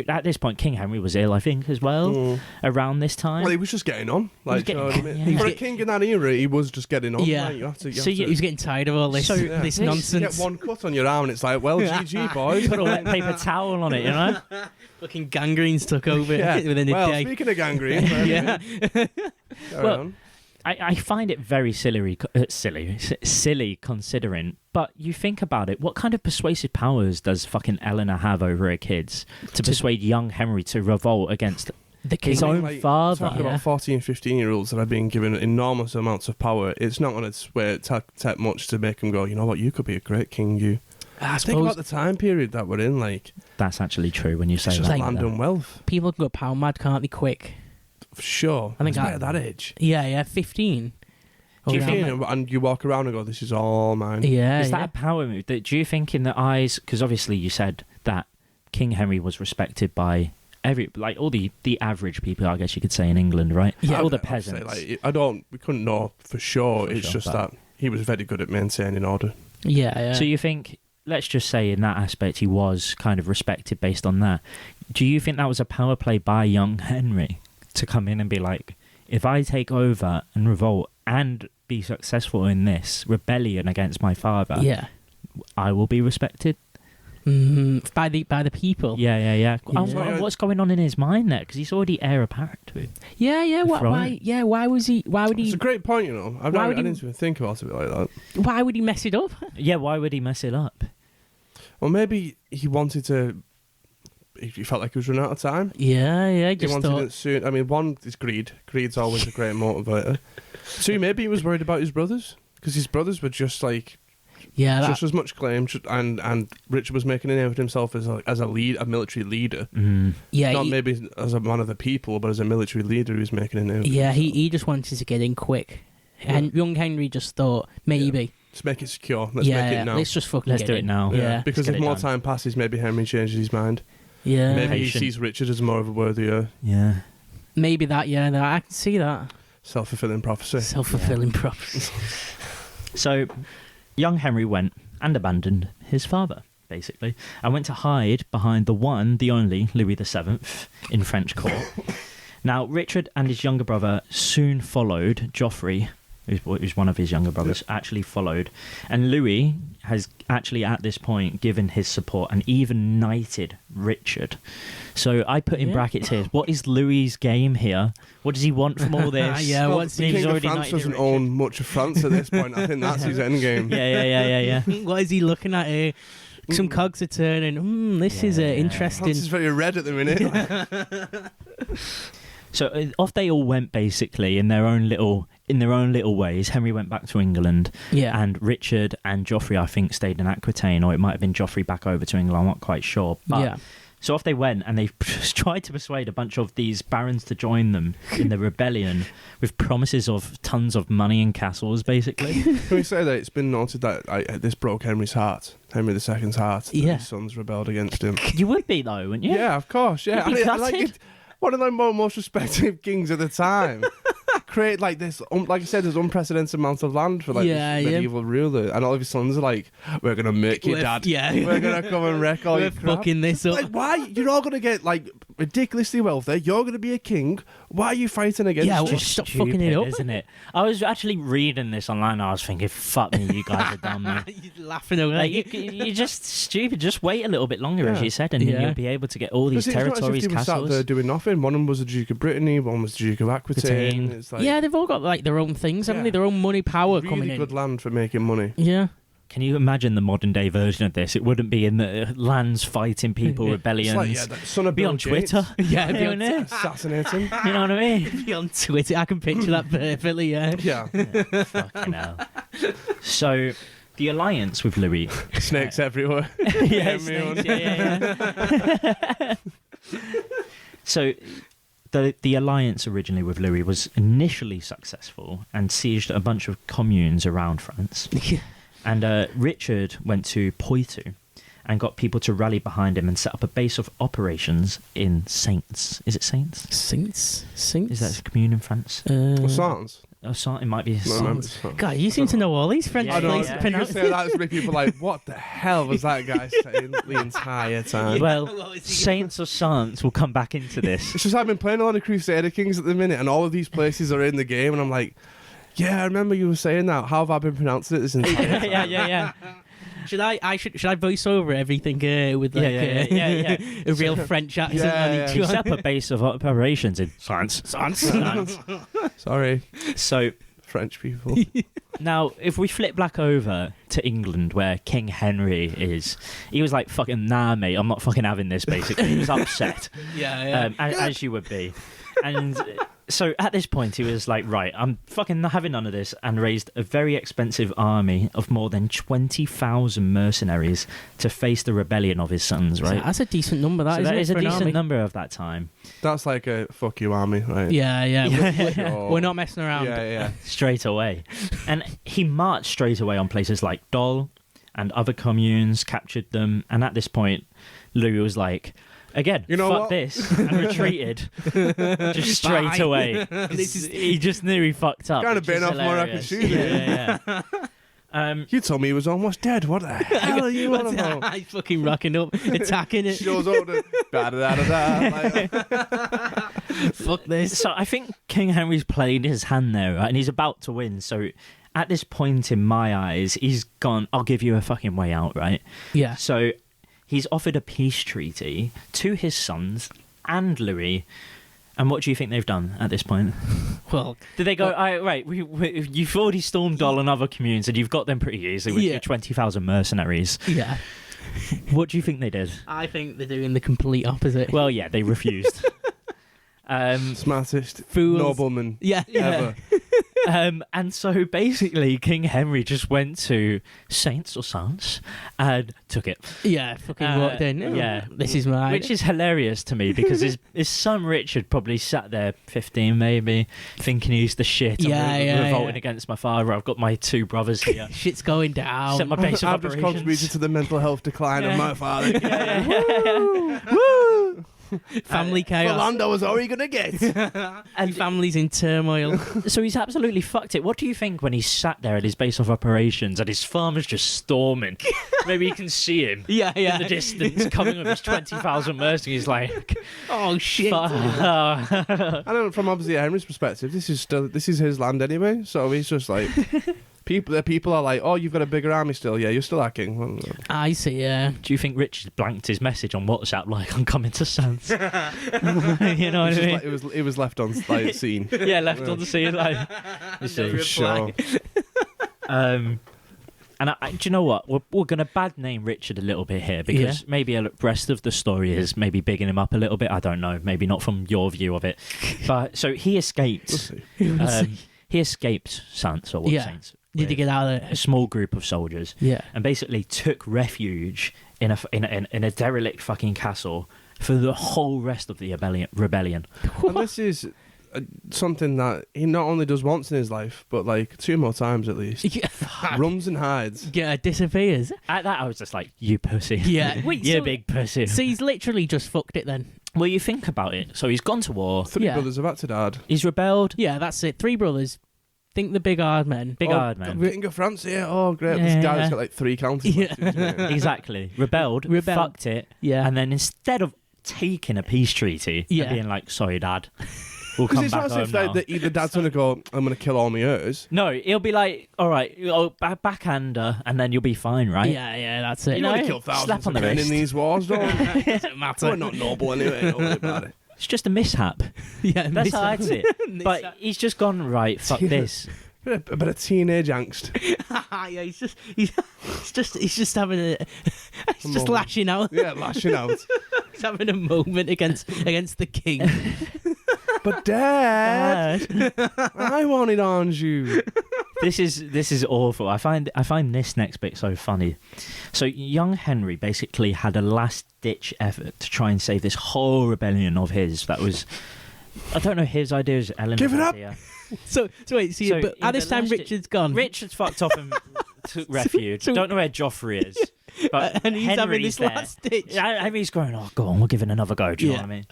at this point King Henry was ill, I think, as well around this time. Well, he was just getting on. Like, you know what I mean? For a king in that era, he was just getting on. Yeah, like, he was getting tired of all this, this nonsense. You get one cut on your arm, and it's like, well, GG, boys. Put a wet paper towel on it, you know. Fucking gangrenes took over within a day. Speaking of gangrene, well, I find it very silly considering, but you think about it, what kind of persuasive powers does fucking Eleanor have over her kids to persuade young Henry to revolt against his own father? Talking about 14, 15-year-olds that are being given enormous amounts of power, it's not going to take much to make them go, you know what, you could be a great king, think about the time period that we're in, like... That's actually true when you say that. Like land and wealth. People can go power mad, can't they, quick? For sure. I think at that age. Yeah, 15. And you walk around and go, this is all mine. Yeah. Is that a power move? Do you think in the eyes... Because obviously you said that King Henry was respected by all the average people, I guess you could say, in England, right? Yeah. All the peasants. We couldn't know for sure. That he was very good at maintaining order. Yeah. So you think... Let's just say in that aspect he was kind of respected based on that. Do you think that was a power play by young Henry to come in and be like, if I take over and revolt and be successful in this rebellion against my father, I will be respected? By the people. Yeah. What's going on in his mind there? Because he's already heir apparent to it. Yeah. Why would he? It's a great point, you know. I didn't even think about it like that. Why would he mess it up? Yeah, why would he mess it up? Well, maybe he wanted to. He felt like he was running out of time. Yeah. He wanted it soon. I mean, one is greed. Greed's always a great motivator. Two, maybe he was worried about his brothers because his brothers were just like. Yeah, just as much claim, and Richard was making a name for himself as a military leader. Yeah, Not maybe as a man of the people, but as a military leader, he was making a name. Yeah, he just wanted to get in quick, and young Henry just thought maybe. Let's make it secure. Let's make it now. Let's just fucking do it now. Yeah, because if more time passes, maybe Henry changes his mind. Yeah, maybe he sees Richard as more of a worthier. Yeah, maybe that. Yeah, I can see that. Self-fulfilling prophecy. Self-fulfilling prophecy. So, young Henry went and abandoned his father, basically, and went to hide behind the one, the only Louis VII in French court. Now, Richard and his younger brother soon followed. Geoffrey, who's one of his younger brothers, actually followed. And Louis has actually, at this point, given his support and even knighted Richard. So I put in brackets here, what is Louis's game here? What does he want from all this? What's the King of France doesn't own much of France at this point. I think that's his end game. Yeah. What is he looking at here? Some cogs are turning. This is interesting. France is very red at the minute. So off they all went, basically, in their own little ways. Henry went back to England, and Richard and Geoffrey, I think, stayed in Aquitaine, or it might have been Geoffrey back over to England. I'm not quite sure. But, so off they went, and they tried to persuade a bunch of these barons to join them in the rebellion with promises of tons of money and castles, basically. Can we say that it's been noted that this broke Henry's heart, Henry II's heart, that his sons rebelled against him? You would be, though, wouldn't you? Yeah, of course, yeah. One of the most respected kings at the time. Create like this, like I said, there's unprecedented amount of land for this medieval ruler, and all of his sons are like, "We're gonna make you, Dad. We're gonna come and wreck all your crap. Fucking this up. Like, why? You're all gonna get like ridiculously wealthy. You're gonna be a king. Why are you fighting against? Yeah, just stop stupid, fucking it up, isn't it? I was actually reading this online. And I was thinking, "Fuck me, you guys are dumb, man." You're laughing away. Like, you're just stupid. Just wait a little bit longer, as you said, and then you'll be able to get all these territories, castles. Sat there doing nothing. One of them was the Duke of Brittany. One was the Duke of Aquitaine. It's like, they've all got like their own things, haven't they? Their own money power really coming in. Good land for making money. Yeah. Can you imagine the modern day version of this? It wouldn't be in the lands fighting people, rebellions. It's like, son of be Bill on Gates. Twitter. Be on assassinating. You know what I mean? Be on Twitter. I can picture that perfectly. Yeah. Fucking hell. So, the alliance with Louis. Snakes everywhere. Snakes, yeah. So, the alliance originally with Louis was initially successful and sieged a bunch of communes around France. And Richard went to Poitou and got people to rally behind him and set up a base of operations in Saints. Is it Saints? Saints? Is that a commune in France? Saints? It might be Saints. God, you seem to know all these French places. You say that to make people like, what the hell was that guy saying the entire time? Well, Saints or Saints will come back into this. It's just I've been playing a lot of Crusader Kings at the minute, and all of these places are in the game, and I'm like, yeah, I remember you were saying that. How have I been pronouncing it this entire time? Yeah. Should I voice over everything with like a real French accent on each one? Set up a base of operations in France. Sorry. So, French people. now, if we flip back over to England, where King Henry is, he was like, fucking, nah, mate, I'm not fucking having this, basically. He was upset. As you would be. And so at this point, he was like, right, I'm fucking not having none of this, and raised a very expensive army of more than 20,000 mercenaries to face the rebellion of his sons, right? That's a decent number, that is a decent number of that time. That's like a fuck you army, right? Yeah. We're not messing around. Yeah. Straight away. And he marched straight away on places like Dole and other communes, captured them, and at this point, Louis was like, again, you know fuck what? this, and retreated just straight away. He just knew he fucked up. Kind of been off more I could shoot. You told me he was almost dead. What the hell are you on about? He's fucking rocking up, attacking it. Shows up to fuck this. So I think King Henry's played his hand there, right? And he's about to win. So at this point in my eyes, he's gone, I'll give you a fucking way out, right? Yeah. So he's offered a peace treaty to his sons and Louis. And what do you think they've done at this point? Well, did they go, you've already stormed Dole and other communes, and you've got them pretty easily with your 20,000 mercenaries. Yeah. What do you think they did? I think they're doing the complete opposite. Well, yeah, they refused. Smartest fools. nobleman ever. And so basically, King Henry just went to Saints or Sons and took it. Yeah, fucking walked in. Yeah. This is mine. Which is hilarious to me because his son Richard probably sat there, 15 maybe, thinking he's the shit. I'm revolting against my father. I've got my two brothers here. Shit's going down. Set my base of I've just operations. contributed to the mental health decline of my father. Woo! Family chaos. Orlando is all you're gonna get. And family's in turmoil. So he's absolutely fucked it. What do you think when he sat there at his base of operations and his farmer's just storming? Maybe you can see him Yeah. in the distance coming with his 20,000 mercy. He's like, Oh shit. I don't. From obviously Henry's perspective, this is his land anyway. So he's just like. People are like, oh, you've got a bigger army still. Yeah, you're still our king. Well, I see, yeah. do you think Richard blanked his message on WhatsApp like, I'm coming to Sans? You know what I mean? like, it was left on like, scene. Yeah, left on the scene. Like, you see. For sure. And do you know what? We're going to bad name Richard a little bit here because maybe the rest of the story is maybe bigging him up a little bit. I don't know. Maybe not from your view of it. But so he escaped. We'll see. He escaped Sans or Saints. Did he get out of there? A small group of soldiers. Yeah. And basically took refuge in a derelict fucking castle for the whole rest of the rebellion. And this is something that he not only does once in his life, but like 2 more times at least. Yeah. Runs and hides. Yeah, disappears. At that, I was just like, you pussy. Yeah. Wait, you big pussy. So he's literally just fucked it then. Well, you think about it. So he's gone to war. 3 brothers have acted hard. He's rebelled. Yeah, that's it. 3 brothers. Think the big hard men. Hard man. King of France here. Oh, great. Yeah. This guy's got like 3 counties. Yeah. Exactly. Rebelled. Fucked it. Yeah. And then instead of taking a peace treaty and being like, sorry, Dad, we'll come it's back not home as if now. the dad's going to go, I'm going to kill all my heirs. No, he'll be like, all right, backhander, and then you'll be fine, right? Yeah, that's it. You know, kill slap thousands on of the men wrist. in these wars, don't we? Doesn't matter. We're not noble anyway. Don't worry about it. It's just a mishap. Yeah, That's how I'd see it. But he's just gone, right, fuck this. A bit of teenage angst. Yeah, he's just having a he's just lashing out. Yeah, lashing out. He's having a moment against the king. But Dad, I wanted Anjou. This is awful. I find this next bit so funny. So young Henry basically had a last ditch effort to try and save this whole rebellion of his. That was, I don't know, his idea is Eleanor's Give it up. idea. So wait, but at this time Richard's gone. Richard's fucked off and took refuge. Don't know where Joffrey is. But and he's having Henry's this there. last ditch. Henry's going, oh, go on, we'll give it another go. Do you know what I mean?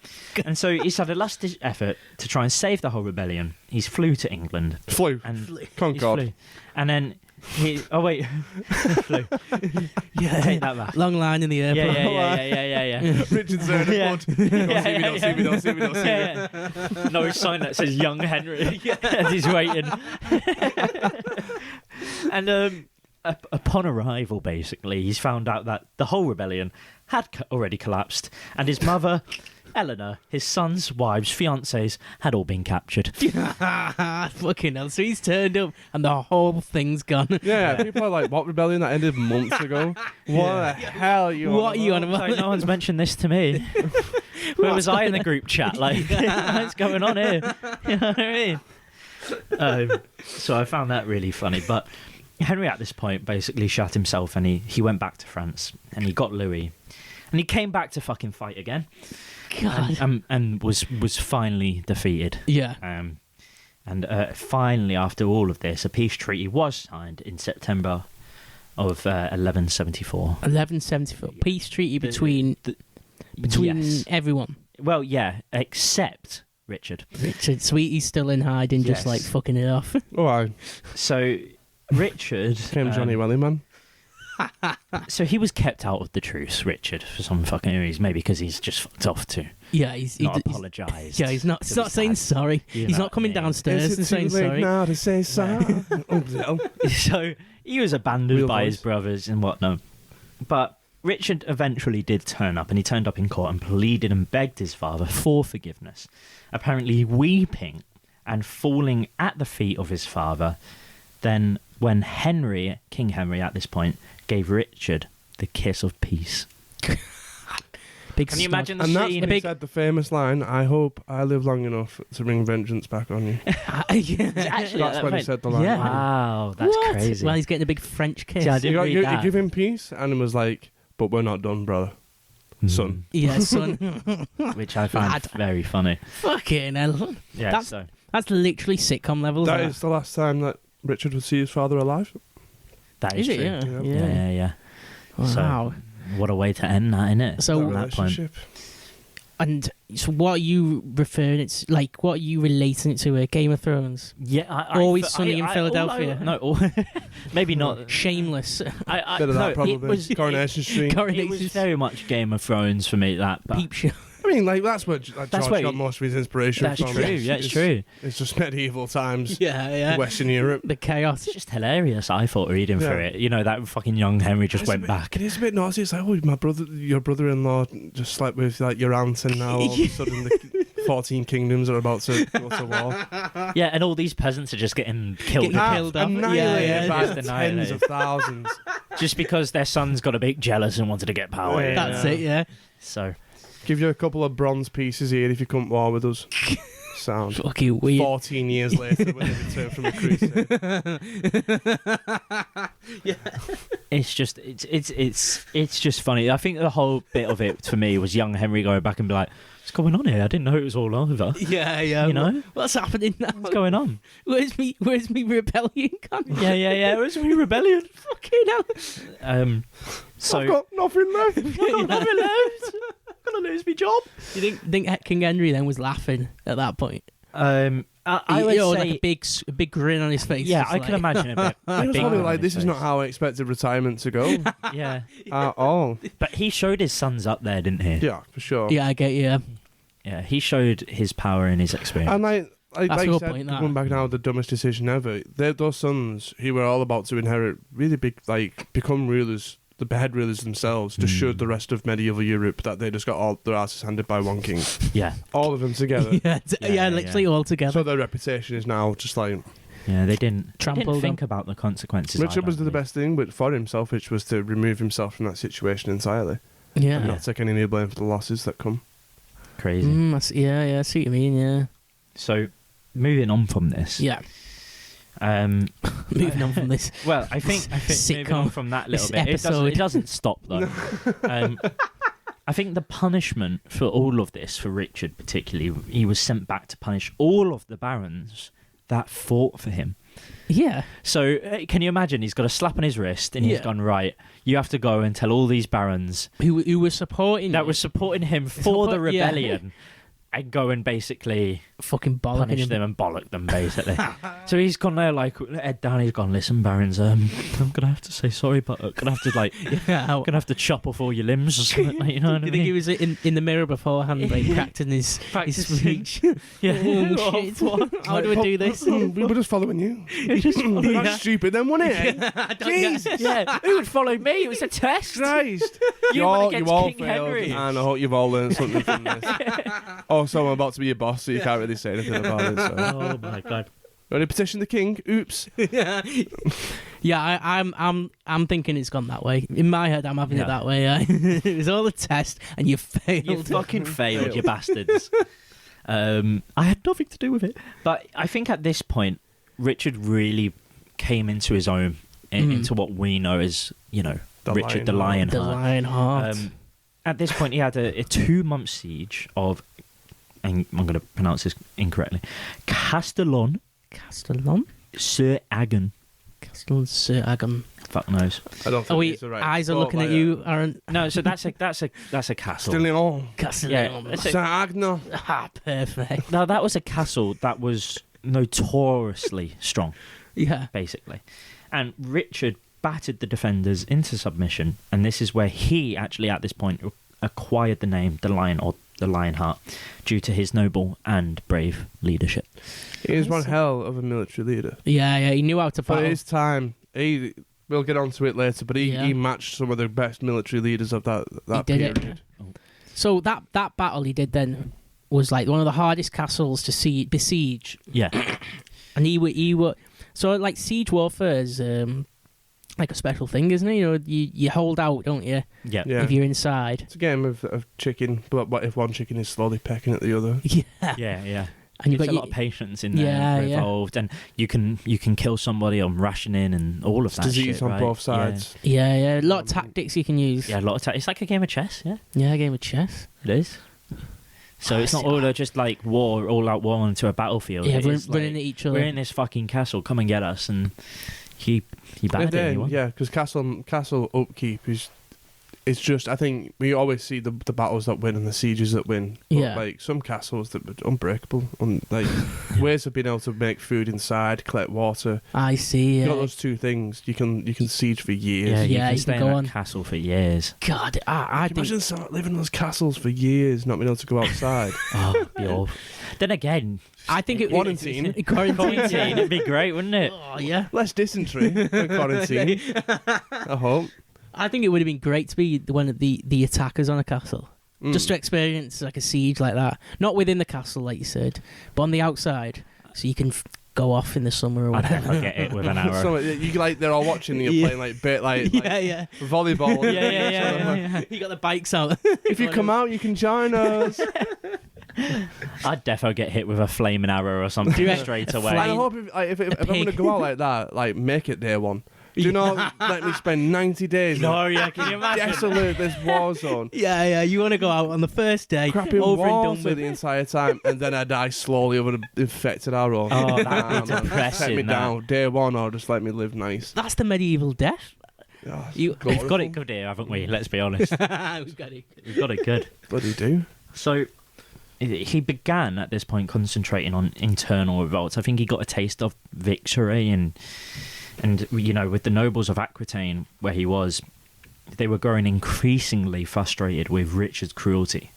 And so he's had a last-ditch effort to try and save the whole rebellion. He's flew to England. Concord. And then he... Oh, wait. Flew. Yeah, take that back. Long line in the airport. Yeah. Richard's there in a pod. Don't see me. No sign that says young Henry as he's waiting. And upon arrival, basically, he's found out that the whole rebellion had already collapsed, and his mother, Eleanor, his sons, wives, fiancés, had all been captured. Fucking hell. So he's turned up and the whole thing's gone. Yeah, people are like, what rebellion that ended months ago? What the hell are you What are you on It's about? like, no one's mentioned this to me. Where was I in the group chat? Like, what's going on here? You know what I mean? So I found that really funny. But Henry at this point basically shot himself, and he went back to France, and he got Louis, and he came back to fucking fight again. God. And was finally defeated. Yeah. And finally, after all of this, a peace treaty was signed in September of 1174. 1174. Peace treaty between Yes. everyone. Well, yeah, except Richard. Richard, Sweetie's still in hiding, just Yes. like fucking it off. Oh, I So Richard came Johnny Wellyman. So he was kept out of the truce, Richard, for some fucking reason. Maybe because he's just fucked off to Yeah, he's not apologised. Yeah, he's not saying sorry. You He's know not coming what I mean? downstairs and Is it saying too late sorry. now to say sorry? Oh, no. So he was abandoned Real by his voice. brothers and whatnot. But Richard eventually did turn up, and he turned up in court and pleaded and begged his father for forgiveness, apparently weeping and falling at the feet of his father. Then when King Henry at this point, gave Richard the kiss of peace. Big Can you stud. imagine the And that's scene? when he said the famous line, "I hope I live long enough to bring vengeance back on you." Yeah. Actually, That's when he said the line. Yeah. Wow, that's What? crazy. Well, he's getting a big French kiss. Yeah, I You, didn't read you that. give him peace, and he was like, "But we're not done, brother." Son. Yeah, son. Which I found Lad. very funny. Fucking hell. Yeah, That's literally sitcom levels. That is the last time that Richard would see his father alive. that is Is true. it? Yeah. Yeah. Wow. What a way to end that, innit? So- At that point. Relationship. And so what are you referring it to, like, what are you relating it to? Game of Thrones? Yeah, Always Sunny in Philadelphia. Maybe not. Shameless. Bit of that probably. It was, Coronation Street. it was very much Game of Thrones for me. That, but Peep show. I mean, like that's where George where got he- most of his inspiration that's from. true. Yeah, it's true. It's just medieval times, Yeah. Western Europe. The chaos. It's just hilarious. I thought reading through Yeah. it. You know, that fucking young Henry just It's a went bit- back. It is a bit naughty. It's like, oh, your brother-in-law just slept with like your aunt, and now all of a sudden the 14 kingdoms are about to go to war. Yeah, and all these peasants are just getting killed. Getting killed off. Annihilated Yeah, by just tens annihilated. of thousands. just because their sons got a bit jealous and wanted to get power. Yeah. That's it, yeah. So Give you a couple of bronze pieces here if you come to war with us. Sound. Fucking weird. 14 years later, when they return from a crusade. it's just funny. I think the whole bit of it for me was young Henry going back and be like, "What's going on here? I didn't know it was all over. Yeah. You know, What's happening now? what's going on?" Where's me rebellion coming? Yeah. It was a rebellion. Fucking hell. So I've got nothing left. gonna lose my job. Do you think King Henry then was laughing at that point? I would You know, say, like a big grin on his face. yeah, just I can like- imagine a bit. He was probably like, this is not how I expected retirement to go Yeah, at all. but he showed his sons up there, didn't he? Yeah, for sure. Yeah, I get you. Yeah, he showed his power and his experience. And like That's a you good said, point, that. going back now, the dumbest decision ever. Those sons who were all about to inherit really big, like, become rulers, the head rulers themselves, just showed the rest of medieval Europe that they just got all their asses handed by one king. Yeah, All of them together. Yeah, literally all together. So their reputation is now just like... yeah, they didn't Trampled think about the consequences. Richard was either. the best thing but for himself, which was to remove himself from that situation entirely. And Yeah. not take any blame for the losses that come. Crazy. I see what you mean, yeah. So, moving on from this. Yeah. Moving on from this. Well, I think moving on Sitcom. from that little This bit, episode. it doesn't stop though. I think the punishment for all of this, for Richard particularly, he was sent back to punish all of the barons that fought for him. Yeah. So can you imagine? He's got a slap on his wrist, and he's Yeah. gone, right, you have to go and tell all these barons Who were supporting that were supporting him for the Support- yeah. rebellion, and go and basically fucking bollocking punish him. them and bollock them, basically. So he's gone there, like, head down, he's gone, listen, barons, I'm going to have to say sorry, but I'm going to have to, like, Yeah. going to have to chop off all your limbs or something, like, you know what Do I you think he mean? was in the mirror beforehand, like, practicing his speech? Yeah. Oh, shit. How do I do this? We were just following you. That's stupid then, wasn't it? Jesus. Yeah, who would follow me? It was a test. Christ. You went against King failed, Henry. and I hope you've all learned something from this. Also, I'm about to be your boss, so you can't really say anything about it. So. Oh my god. Ready to petition the king? Oops. Yeah, I'm thinking it's gone that way. In my head, I'm having it that way. It was all a test, and you failed. You fucking failed, you bastards. I had nothing to do with it. But I think at this point, Richard really came into his own, into what we know as, you know, The Richard the Lionheart. The Lionheart. Lionheart. At this point, he had a 2-month siege of, and I'm going to pronounce this incorrectly, Castellon Castellon? sur Aggen. Castellon Sir Agon. Fuck knows. I don't think Oh, wait, it's the right. eyes are looking at you, Aaron. No, so that's a castle. Still in all. Castellon. Yeah, Sir Agno. Ah, perfect. No, that was a castle that was notoriously strong, Yeah. basically. And Richard battered the defenders into submission, and this is where he actually, at this point, acquired the name the Lion or the Lionheart due to his noble and brave leadership. He is one hell of a military leader. Yeah, he knew how to But battle. his time, we'll get onto it later, but he matched some of the best military leaders of that He did it. period. So that battle he did then was like one of the hardest castles to besiege. Yeah. And he were so like siege warfare is like a special thing, isn't it? You know, you hold out, don't you? Yeah. Yeah. If you're inside. It's a game of chicken, but what if one chicken is slowly pecking at the other? Yeah. Yeah. And you've There's got a lot of patience in there Yeah, yeah. involved, and you can kill somebody on rationing and all of that Disease shit, on right? both sides. Yeah. A lot of tactics you can use. Yeah, a lot of it's like a game of chess. Yeah, Yeah, a game of chess. it is. So it's not all just like all out war into a battlefield. Yeah, It is running like, at each other. we're in this fucking castle. Come and get us, and he battered anyone. Yeah, because castle upkeep is. It's just, I think we always see the battles that win and the sieges that win. But Yeah. like some castles that are unbreakable, like ways of being able to make food inside, collect water. I see. You got those two things. You can siege for years. Yeah, you Yeah, can you stay can in go that on. castle for years. God, I think. Imagine someone living in those castles for years, not being able to go outside. Oh, it'd be awful. Then again, I think it Quarantine. Quarantine. it'd be great, wouldn't it? Oh yeah. Less dysentery in quarantine. I hope. I think it would have been great to be one of the attackers on a castle. Just to experience like a siege like that. Not within the castle, like you said, but on the outside, so you can go off in the summer or I'd whatever. definitely get it with an arrow. So you like they're all watching and you're playing like Yeah. volleyball. Yeah. You got the bikes out. If you come out, you can join us. I'd defo get hit with a flaming arrow or something reckon straight a away. And I hope if I'm going to go out like that, like make it day one. Do not let me spend 90 days No, yeah, can you imagine? desolate this war zone. Yeah. You want to go out on the first day, Crapping over and water done with. the entire time, and then I die slowly over the infected arrow. Oh, that'd be man. depressing, Set me that. down. Day one, or just let me live nice. That's the medieval death. Oh, it's You- We've got glorious. it good here, haven't we? Let's be honest. We've got it. We've got it good. Bloody do. So he began at this point concentrating on internal revolts. I think he got a taste of victory and you know, with the nobles of Aquitaine where he was, they were growing increasingly frustrated with Richard's cruelty.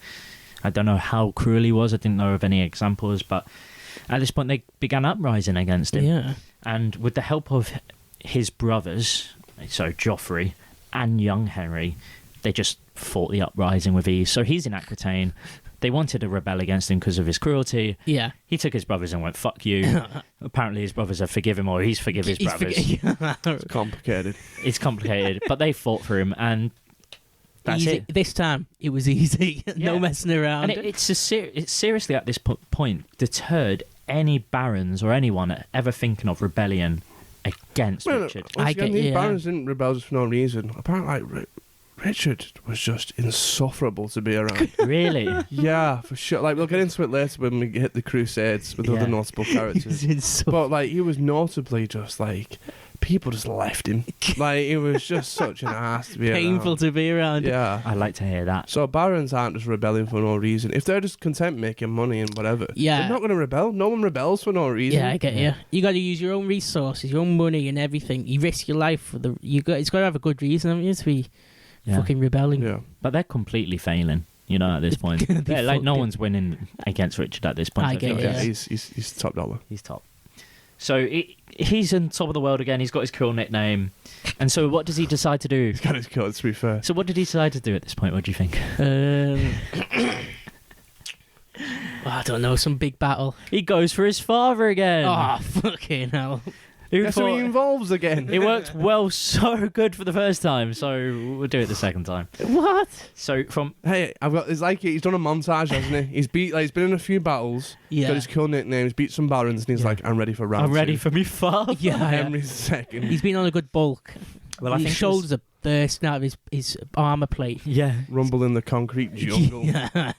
I don't know how cruel he was. I didn't know of any examples, but at this point they began uprising against him. Yeah. And with the help of his brothers, so Joffrey and young Henry, they just fought the uprising with ease. So he's in Aquitaine. They wanted to rebel against him because of his cruelty. Yeah. He took his brothers and went, fuck you. Apparently his brothers have forgiven him, or he's forgiven his brothers. It's complicated. It's complicated, but they fought for him, and that's Easy. it. This time it was easy. No Yeah. messing around. And it's seriously at this point deterred any barons or anyone ever thinking of rebellion against Richard. Once again, these yeah. barons didn't rebel just for no reason. Apparently, like, Richard was just insufferable to be around. Really? Yeah, for sure. Like, we'll get into it later when we hit the Crusades with Yeah. other notable characters. But like, he was notably just like people just left him. Like, he was just such an ass to be Painful around. to be around. Yeah. I'd like to hear that. So barons aren't just rebelling for no reason. If they're just content making money and whatever, Yeah. they're not going to rebel. No one rebels for no reason. Yeah, I get you. You got to use your own resources, your own money, and everything. You risk your life for the. It's got to have a good reason, haven't you, to be fucking rebelling. Yeah. But they're completely failing, you know, at this point. They're like, no fucked it. one's winning against Richard at this point. I feel get like. you. Yeah, Yeah. he's top dollar. He's top. So he's on top of the world again. He's got his cool nickname. And so what does he decide to do? He's got his cut, to be fair. So what did he decide to do at this point? What do you think? I don't know, some big battle. He goes for his father again. Oh, fucking hell. Who Guess who he thought- involves again? it worked well, so good for the first time, so we'll do it the second time. What? So from Hey, it's like he's done a montage, hasn't he? He's been in a few battles. Yeah. Got his cool nicknames, beat some barons, and he's Yeah. like, I'm ready for round I'm ready two. for me father. Yeah. Henry II. He's been on a good bulk. Well, I His think shoulders are bursting out of his armour plate. Yeah, Rumble in the concrete jungle. Yeah.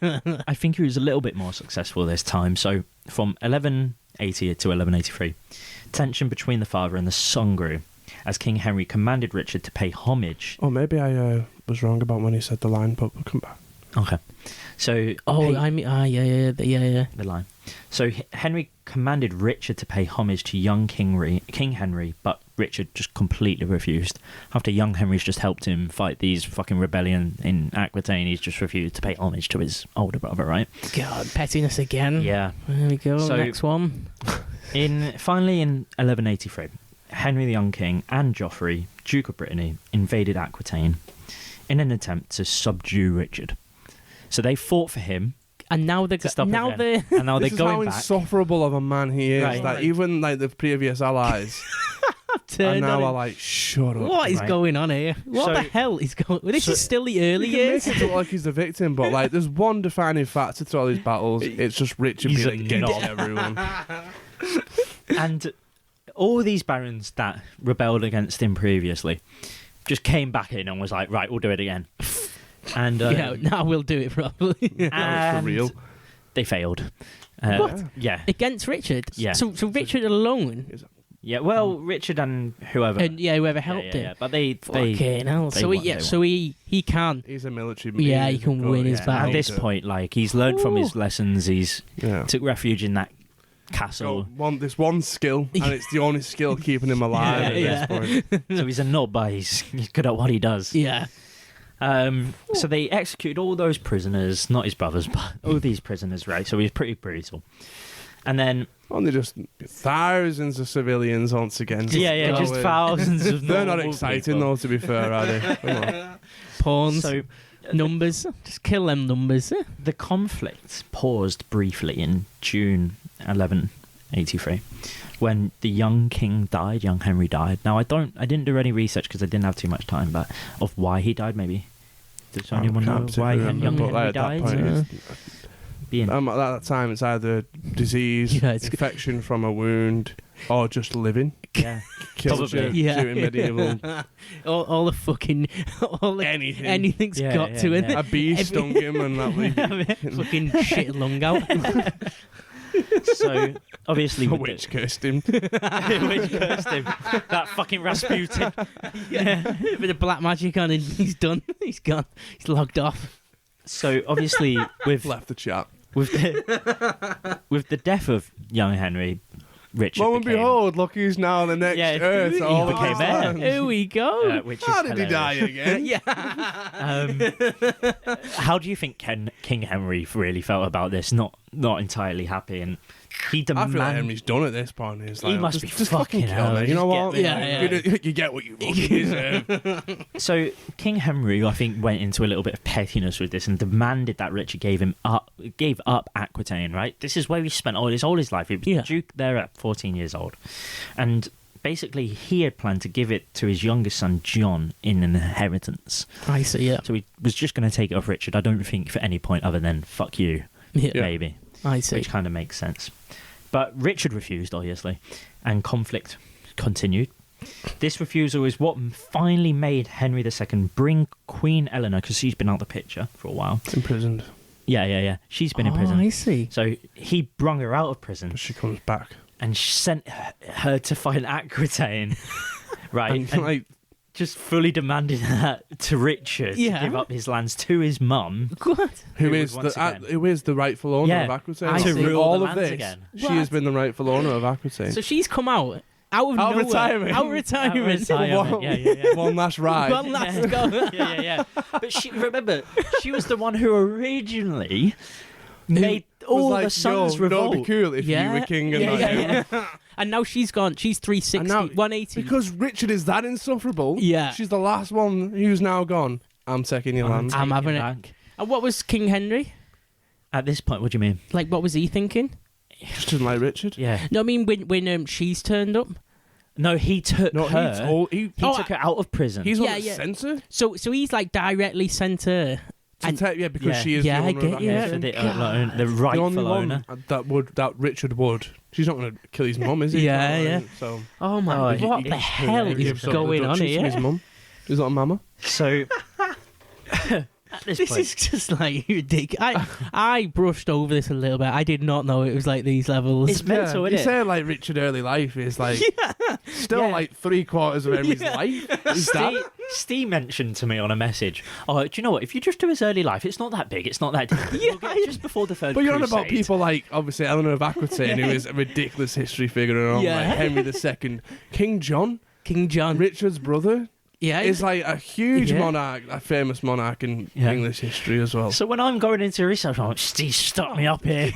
I think he was a little bit more successful this time. So from 1180 to 1183, tension between the father and the son grew as King Henry commanded Richard to pay homage. Oh, maybe I was wrong about when he said the line, but we'll come back. Okay. So Oh, hey, I mean, yeah. the line. So Henry commanded Richard to pay homage to young King Henry, but Richard just completely refused. After young Henry's just helped him fight these fucking rebellion in Aquitaine, he's just refused to pay homage to his older brother, right? God, pettiness again. Yeah. There we go. So- Next one. Finally in 1183, Henry the Young King and Joffrey, Duke of Brittany, invaded Aquitaine in an attempt to subdue Richard. So they fought for him, And now they're to stop now him they're and now they're This is how going back. insufferable of a man he is. Right. That even like the previous allies, turned and now on are him. like, shut up. What is Right. going on here? What So- the hell is going? This is still the early You can years. make it look like he's the victim, but like, there's one defining factor through all these battles. It's just Richard He's being a against knob. everyone. And all these barons that rebelled against him previously just came back in and was like, right, we'll do it again. And Yeah, now we'll do it properly. Now it's for and real. they failed. What? Yeah. Against Richard. Yeah. So Richard alone, Yeah, well, Richard and whoever. and whoever helped yeah, him. yeah. But they Fucking hell. they So won, he, yeah, they so he can. He's a military. Yeah, he he's can a win good- his yeah, battle. at this point, like, he's learned from his lessons. He's Yeah. took refuge in that castle. This one skill, and it's the only skill keeping him alive at Yeah, this point. So he's a nut, but he's good at what he does. Yeah. So they executed all those prisoners, not his brothers, but all these prisoners, right? So he was pretty brutal. And then, Only just thousands of civilians once again. yeah, just going. thousands of They're not normal exciting people. though, to be fair, are they? Come on. Pawns. So Numbers. Just kill them numbers. the conflict paused briefly in June 1183 when the young king died, young Henry died. Now I didn't do any research because I didn't have too much time, but of why he died maybe. Does anyone know Can't why particularly young remember, Henry but at that died? point, it's- Being at that time, it's either disease, Yeah, it's- infection from a wound, or just living. yeah. Killed Probably. you Yeah. during medieval. all the fucking Anything. anything's Yeah, got yeah, to it. yeah. A bee stung him and that was Fucking shit lung out. So obviously a with witch cursed him. which cursed him. That fucking Rasputin. Yeah. Bit of black magic on him. He's done. He's gone. He's logged off. So obviously with Left the chat. with the death of young Henry, Richard Lo and became, behold, look who's now the next Yeah, Earth. he all of became his heir. lands. Here we go. which is How did he die hilarious. again? How do you think King Henry really felt about this? Not entirely happy, and he I feel like demanded. Henry's done at this point. He's like, He must just be fucking kill hell, me. You just know get what? me. Yeah. You get what you fucking deserve. So King Henry, I think, went into a little bit of pettiness with this and demanded that Richard gave up Aquitaine. Right, this is where he spent all his life. He was Duke there at 14 years old, and basically he had planned to give it to his youngest son John in an inheritance. I see. Yeah. So he was just going to take it off Richard. I don't think for any point other than fuck you, Yeah. maybe, I see. which kind of makes sense. But Richard refused, obviously, and conflict continued. This refusal is what finally made Henry II bring Queen Eleanor, because she's been out the picture for a while. Imprisoned. Yeah. She's been in prison. I see. So he brung her out of prison She comes back. and sent her to find Aquitaine. Right. And, like, just fully demanded that to Richard Yeah. to give up his lands to his mum. What? who was is once again- who is the rightful owner Yeah, of Aquitaine? I Through see. rule all the of lands this, again. she has been the rightful owner of Aquitaine. So she's come out of Out of nowhere. retirement. Out of retirement. Retirement. Yeah. One last ride. One last go. Yeah. But remember, she was the one who originally made all Was the like, sons yo, revolt. It'd be cool if you were king and not him. And now she's gone. She's 360, And now- 180. Because Richard is that insufferable. Yeah. She's the last one who's now gone. I'm taking your land. I'm having it. back. And what was King Henry? At this point, what do you mean? Like, what was he thinking? Just didn't like Richard. Yeah. No, I mean, when she's turned up. No, he took No, her. He Oh, took her out of prison. he's Yeah, on the yeah. censor. So he's like directly sent her. And- Because Yeah. she is Yeah, the I owner get of you. Yeah, Aquitaine. for the, God. the The rightful only owner. one that Richard would. She's not going to kill his mum, is he? Yeah, Not, yeah. So Oh my! Oh, what he- the he's hell hilarious. is going on His here? mum. His little mama. So at this This point, is just like ridiculous. I brushed over this a little bit. I did not know it was like these levels. it's mental, You isn't say it? like Richard early life is like still Yeah. like 3/4 of Henry's life. Is that? Steve mentioned to me on a message, oh, do you know what? If you just do his early life, it's not that big. It's not that deep. We'll get just before the third But you're on crusade. about people like obviously Eleanor of Aquitaine, who is a ridiculous history figure, and all, Yeah. like Henry II, King John, King John. Richard's brother, Yeah, is like a huge Yeah. monarch, a famous monarch in Yeah. English history as well. So when I'm going into research, I'm like, Steve, stop me up here.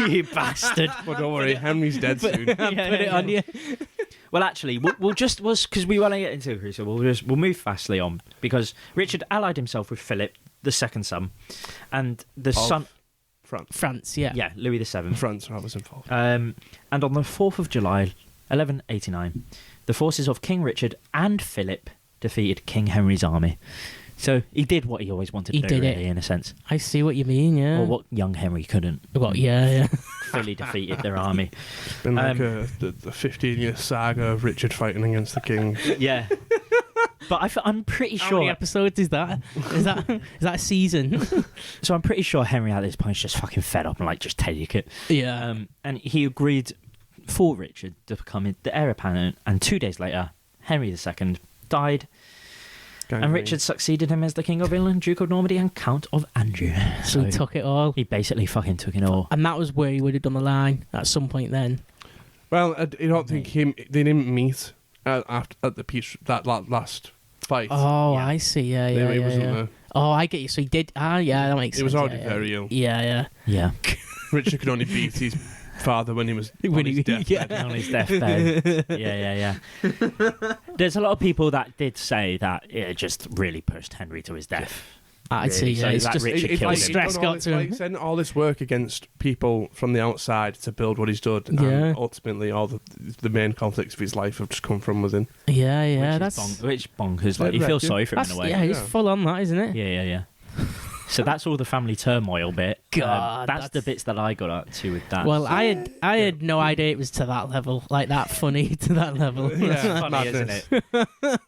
You bastard. But don't worry, Henry's dead soon. put it on you. Well, actually, we'll just because we want to get into it, so we'll move fastly on because Richard allied himself with Philip, the second son, and the son, France. France, yeah. Louis VII. France, I was involved. And on the 4th of July, 1189, the forces of King Richard and Philip defeated King Henry's army. So he did what he always wanted to do, really, in a sense. I see what you mean, yeah. Or what young Henry couldn't. Well, yeah. Fully defeated their army. It's been like the 15-year saga of Richard fighting against the king. Yeah. But I'm pretty sure... How many episodes is that? Is that a season? So I'm pretty sure Henry at this point is just fucking fed up and like, just take it. Yeah. And he agreed for Richard to become the heir apparent, and 2 days later, Henry II died. And Richard succeeded him as the King of England, Duke of Normandy, and Count of Anjou. So he took it all. He basically fucking took it all. And that was where he would have done the line at some point then. Well, I don't think they didn't meet at the peace, that last fight. Oh, yeah. I see. Yeah. There. Oh, I get you. So he did. Yeah, that makes sense. He was already very ill. Yeah. Richard could only beat his father when he was on his deathbed. On his deathbed. Yeah. There's a lot of people that did say that it just really pushed Henry to his death. I'd say, yeah. So It's Richard killed him. Stress got to him. Sending all this work against people from the outside to build what he's done, and ultimately all the main conflicts of his life have just come from within. Yeah. Which bonkers. Like, you feel sorry for him in a way. Yeah, it's full on that, isn't it? Yeah. So that's all the family turmoil bit. God, that's the bits that I got up to with that. Well, I had no idea it was to that level, like that funny to that level. Yeah, funny, isn't it?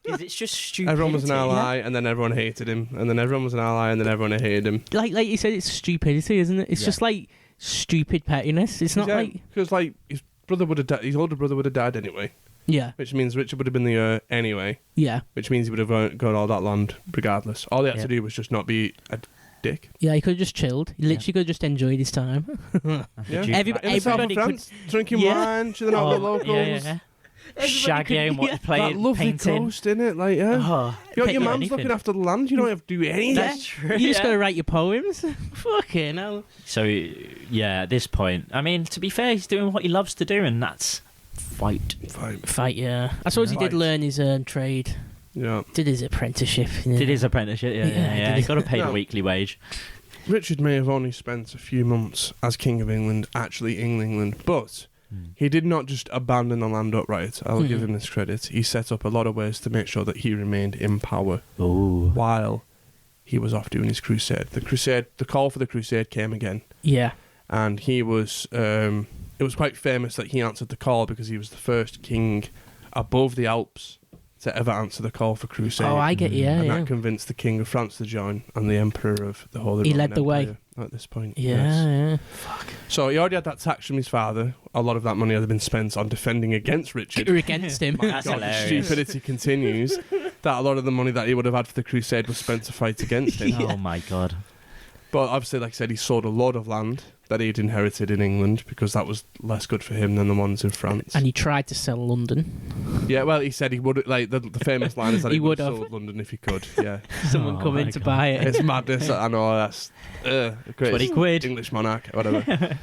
Because it's just stupid. Everyone was an ally, and then everyone hated him, and then everyone was an ally, and then everyone hated him. Like you said, it's stupidity, isn't it? It's just like stupid pettiness. It's not like because like his brother would have his older brother would have died anyway. Yeah. Which means Richard would have been the heir anyway. Yeah. Which means he would have got all that land regardless. All he had to do was just not be a dick. Yeah, he could have just chilled. He literally could have just enjoyed his time. Everybody France, drinking wine, chilling out with the locals. Yeah. Shagging, playing, that lovely painting. coast, innit? Like, your mum's looking after the land. You don't have to do anything. That's true. You just got to write your poems. Fucking hell. So, yeah, at this point, I mean, to be fair, he's doing what he loves to do, and that's fight. Yeah. I suppose he did learn his trade. Yeah. Did his apprenticeship. Did his apprenticeship, yeah. He got paid a weekly wage. Richard may have only spent a few months as King of England, actually in England, but he did not just abandon the land outright. I'll give him this credit. He set up a lot of ways to make sure that he remained in power while he was off doing his crusade. The call for the crusade came again. Yeah. And he was, it was quite famous that he answered the call because he was the first king above the Alps to ever answer the call for crusade. Oh, I get you, and that convinced the King of France to join and the Emperor of the Holy Roman He led the way. Empire at this point. Yeah. Fuck. So he already had that tax from his father. A lot of that money had been spent on defending against Richard. Against him. That's hilarious. Stupidity continues. That a lot of the money that he would have had for the crusade was spent to fight against him. Oh my God. But obviously, like I said, he sold a lot of land that he'd inherited in England because that was less good for him than the ones in France. And he tried to sell London. Yeah, well, he said he would. Like the famous line is that he would have sold London if he could. Yeah, someone come in to buy it. It's madness. I know that's great. 20 quid. English monarch, whatever.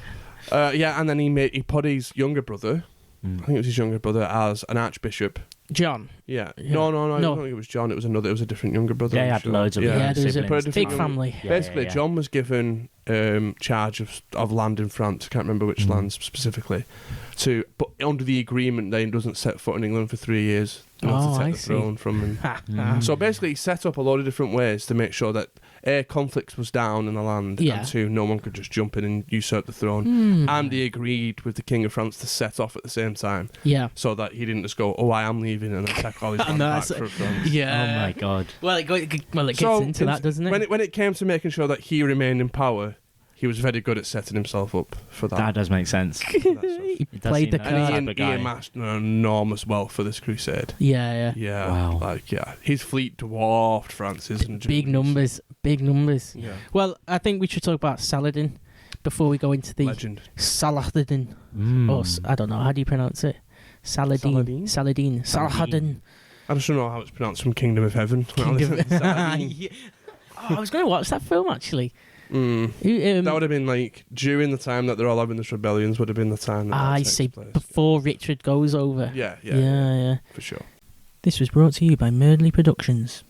And then he put his younger brother. I think it was his younger brother as an archbishop. John. Yeah. No. I don't think it was John. It was a different younger brother. Yeah, he had loads of there was a big younger family. Basically, John was given charge of land in France. I can't remember which lands specifically. But under the agreement, then he doesn't set foot in England for 3 years. To take the throne from him. So basically, he set up a lot of different ways to make sure that conflicts was down in the land, and 2, no one could just jump in and usurp the throne. And he agreed with the King of France to set off at the same time. Yeah. So that he didn't just go, I am leaving, and attack all his land back for France. Yeah. Oh my God. Well, it gets into that, doesn't it? When it came to making sure that he remained in power, he was very good at setting himself up for that. That does make sense. He played the card. And he amassed an enormous wealth for this crusade. Yeah. Wow. His fleet dwarfed France's. And big numbers. Yeah. Well, I think we should talk about Saladin before we go into the legend. Saladin. Or I don't know, how do you pronounce it? Saladin. Saladin. I just don't know how it's pronounced from Kingdom of Heaven. I was going to watch that film actually. That would have been like during the time that they're all having this rebellions. Would have been the time. I see. Before Richard goes over. Yeah, for sure. This was brought to you by Merdley Productions.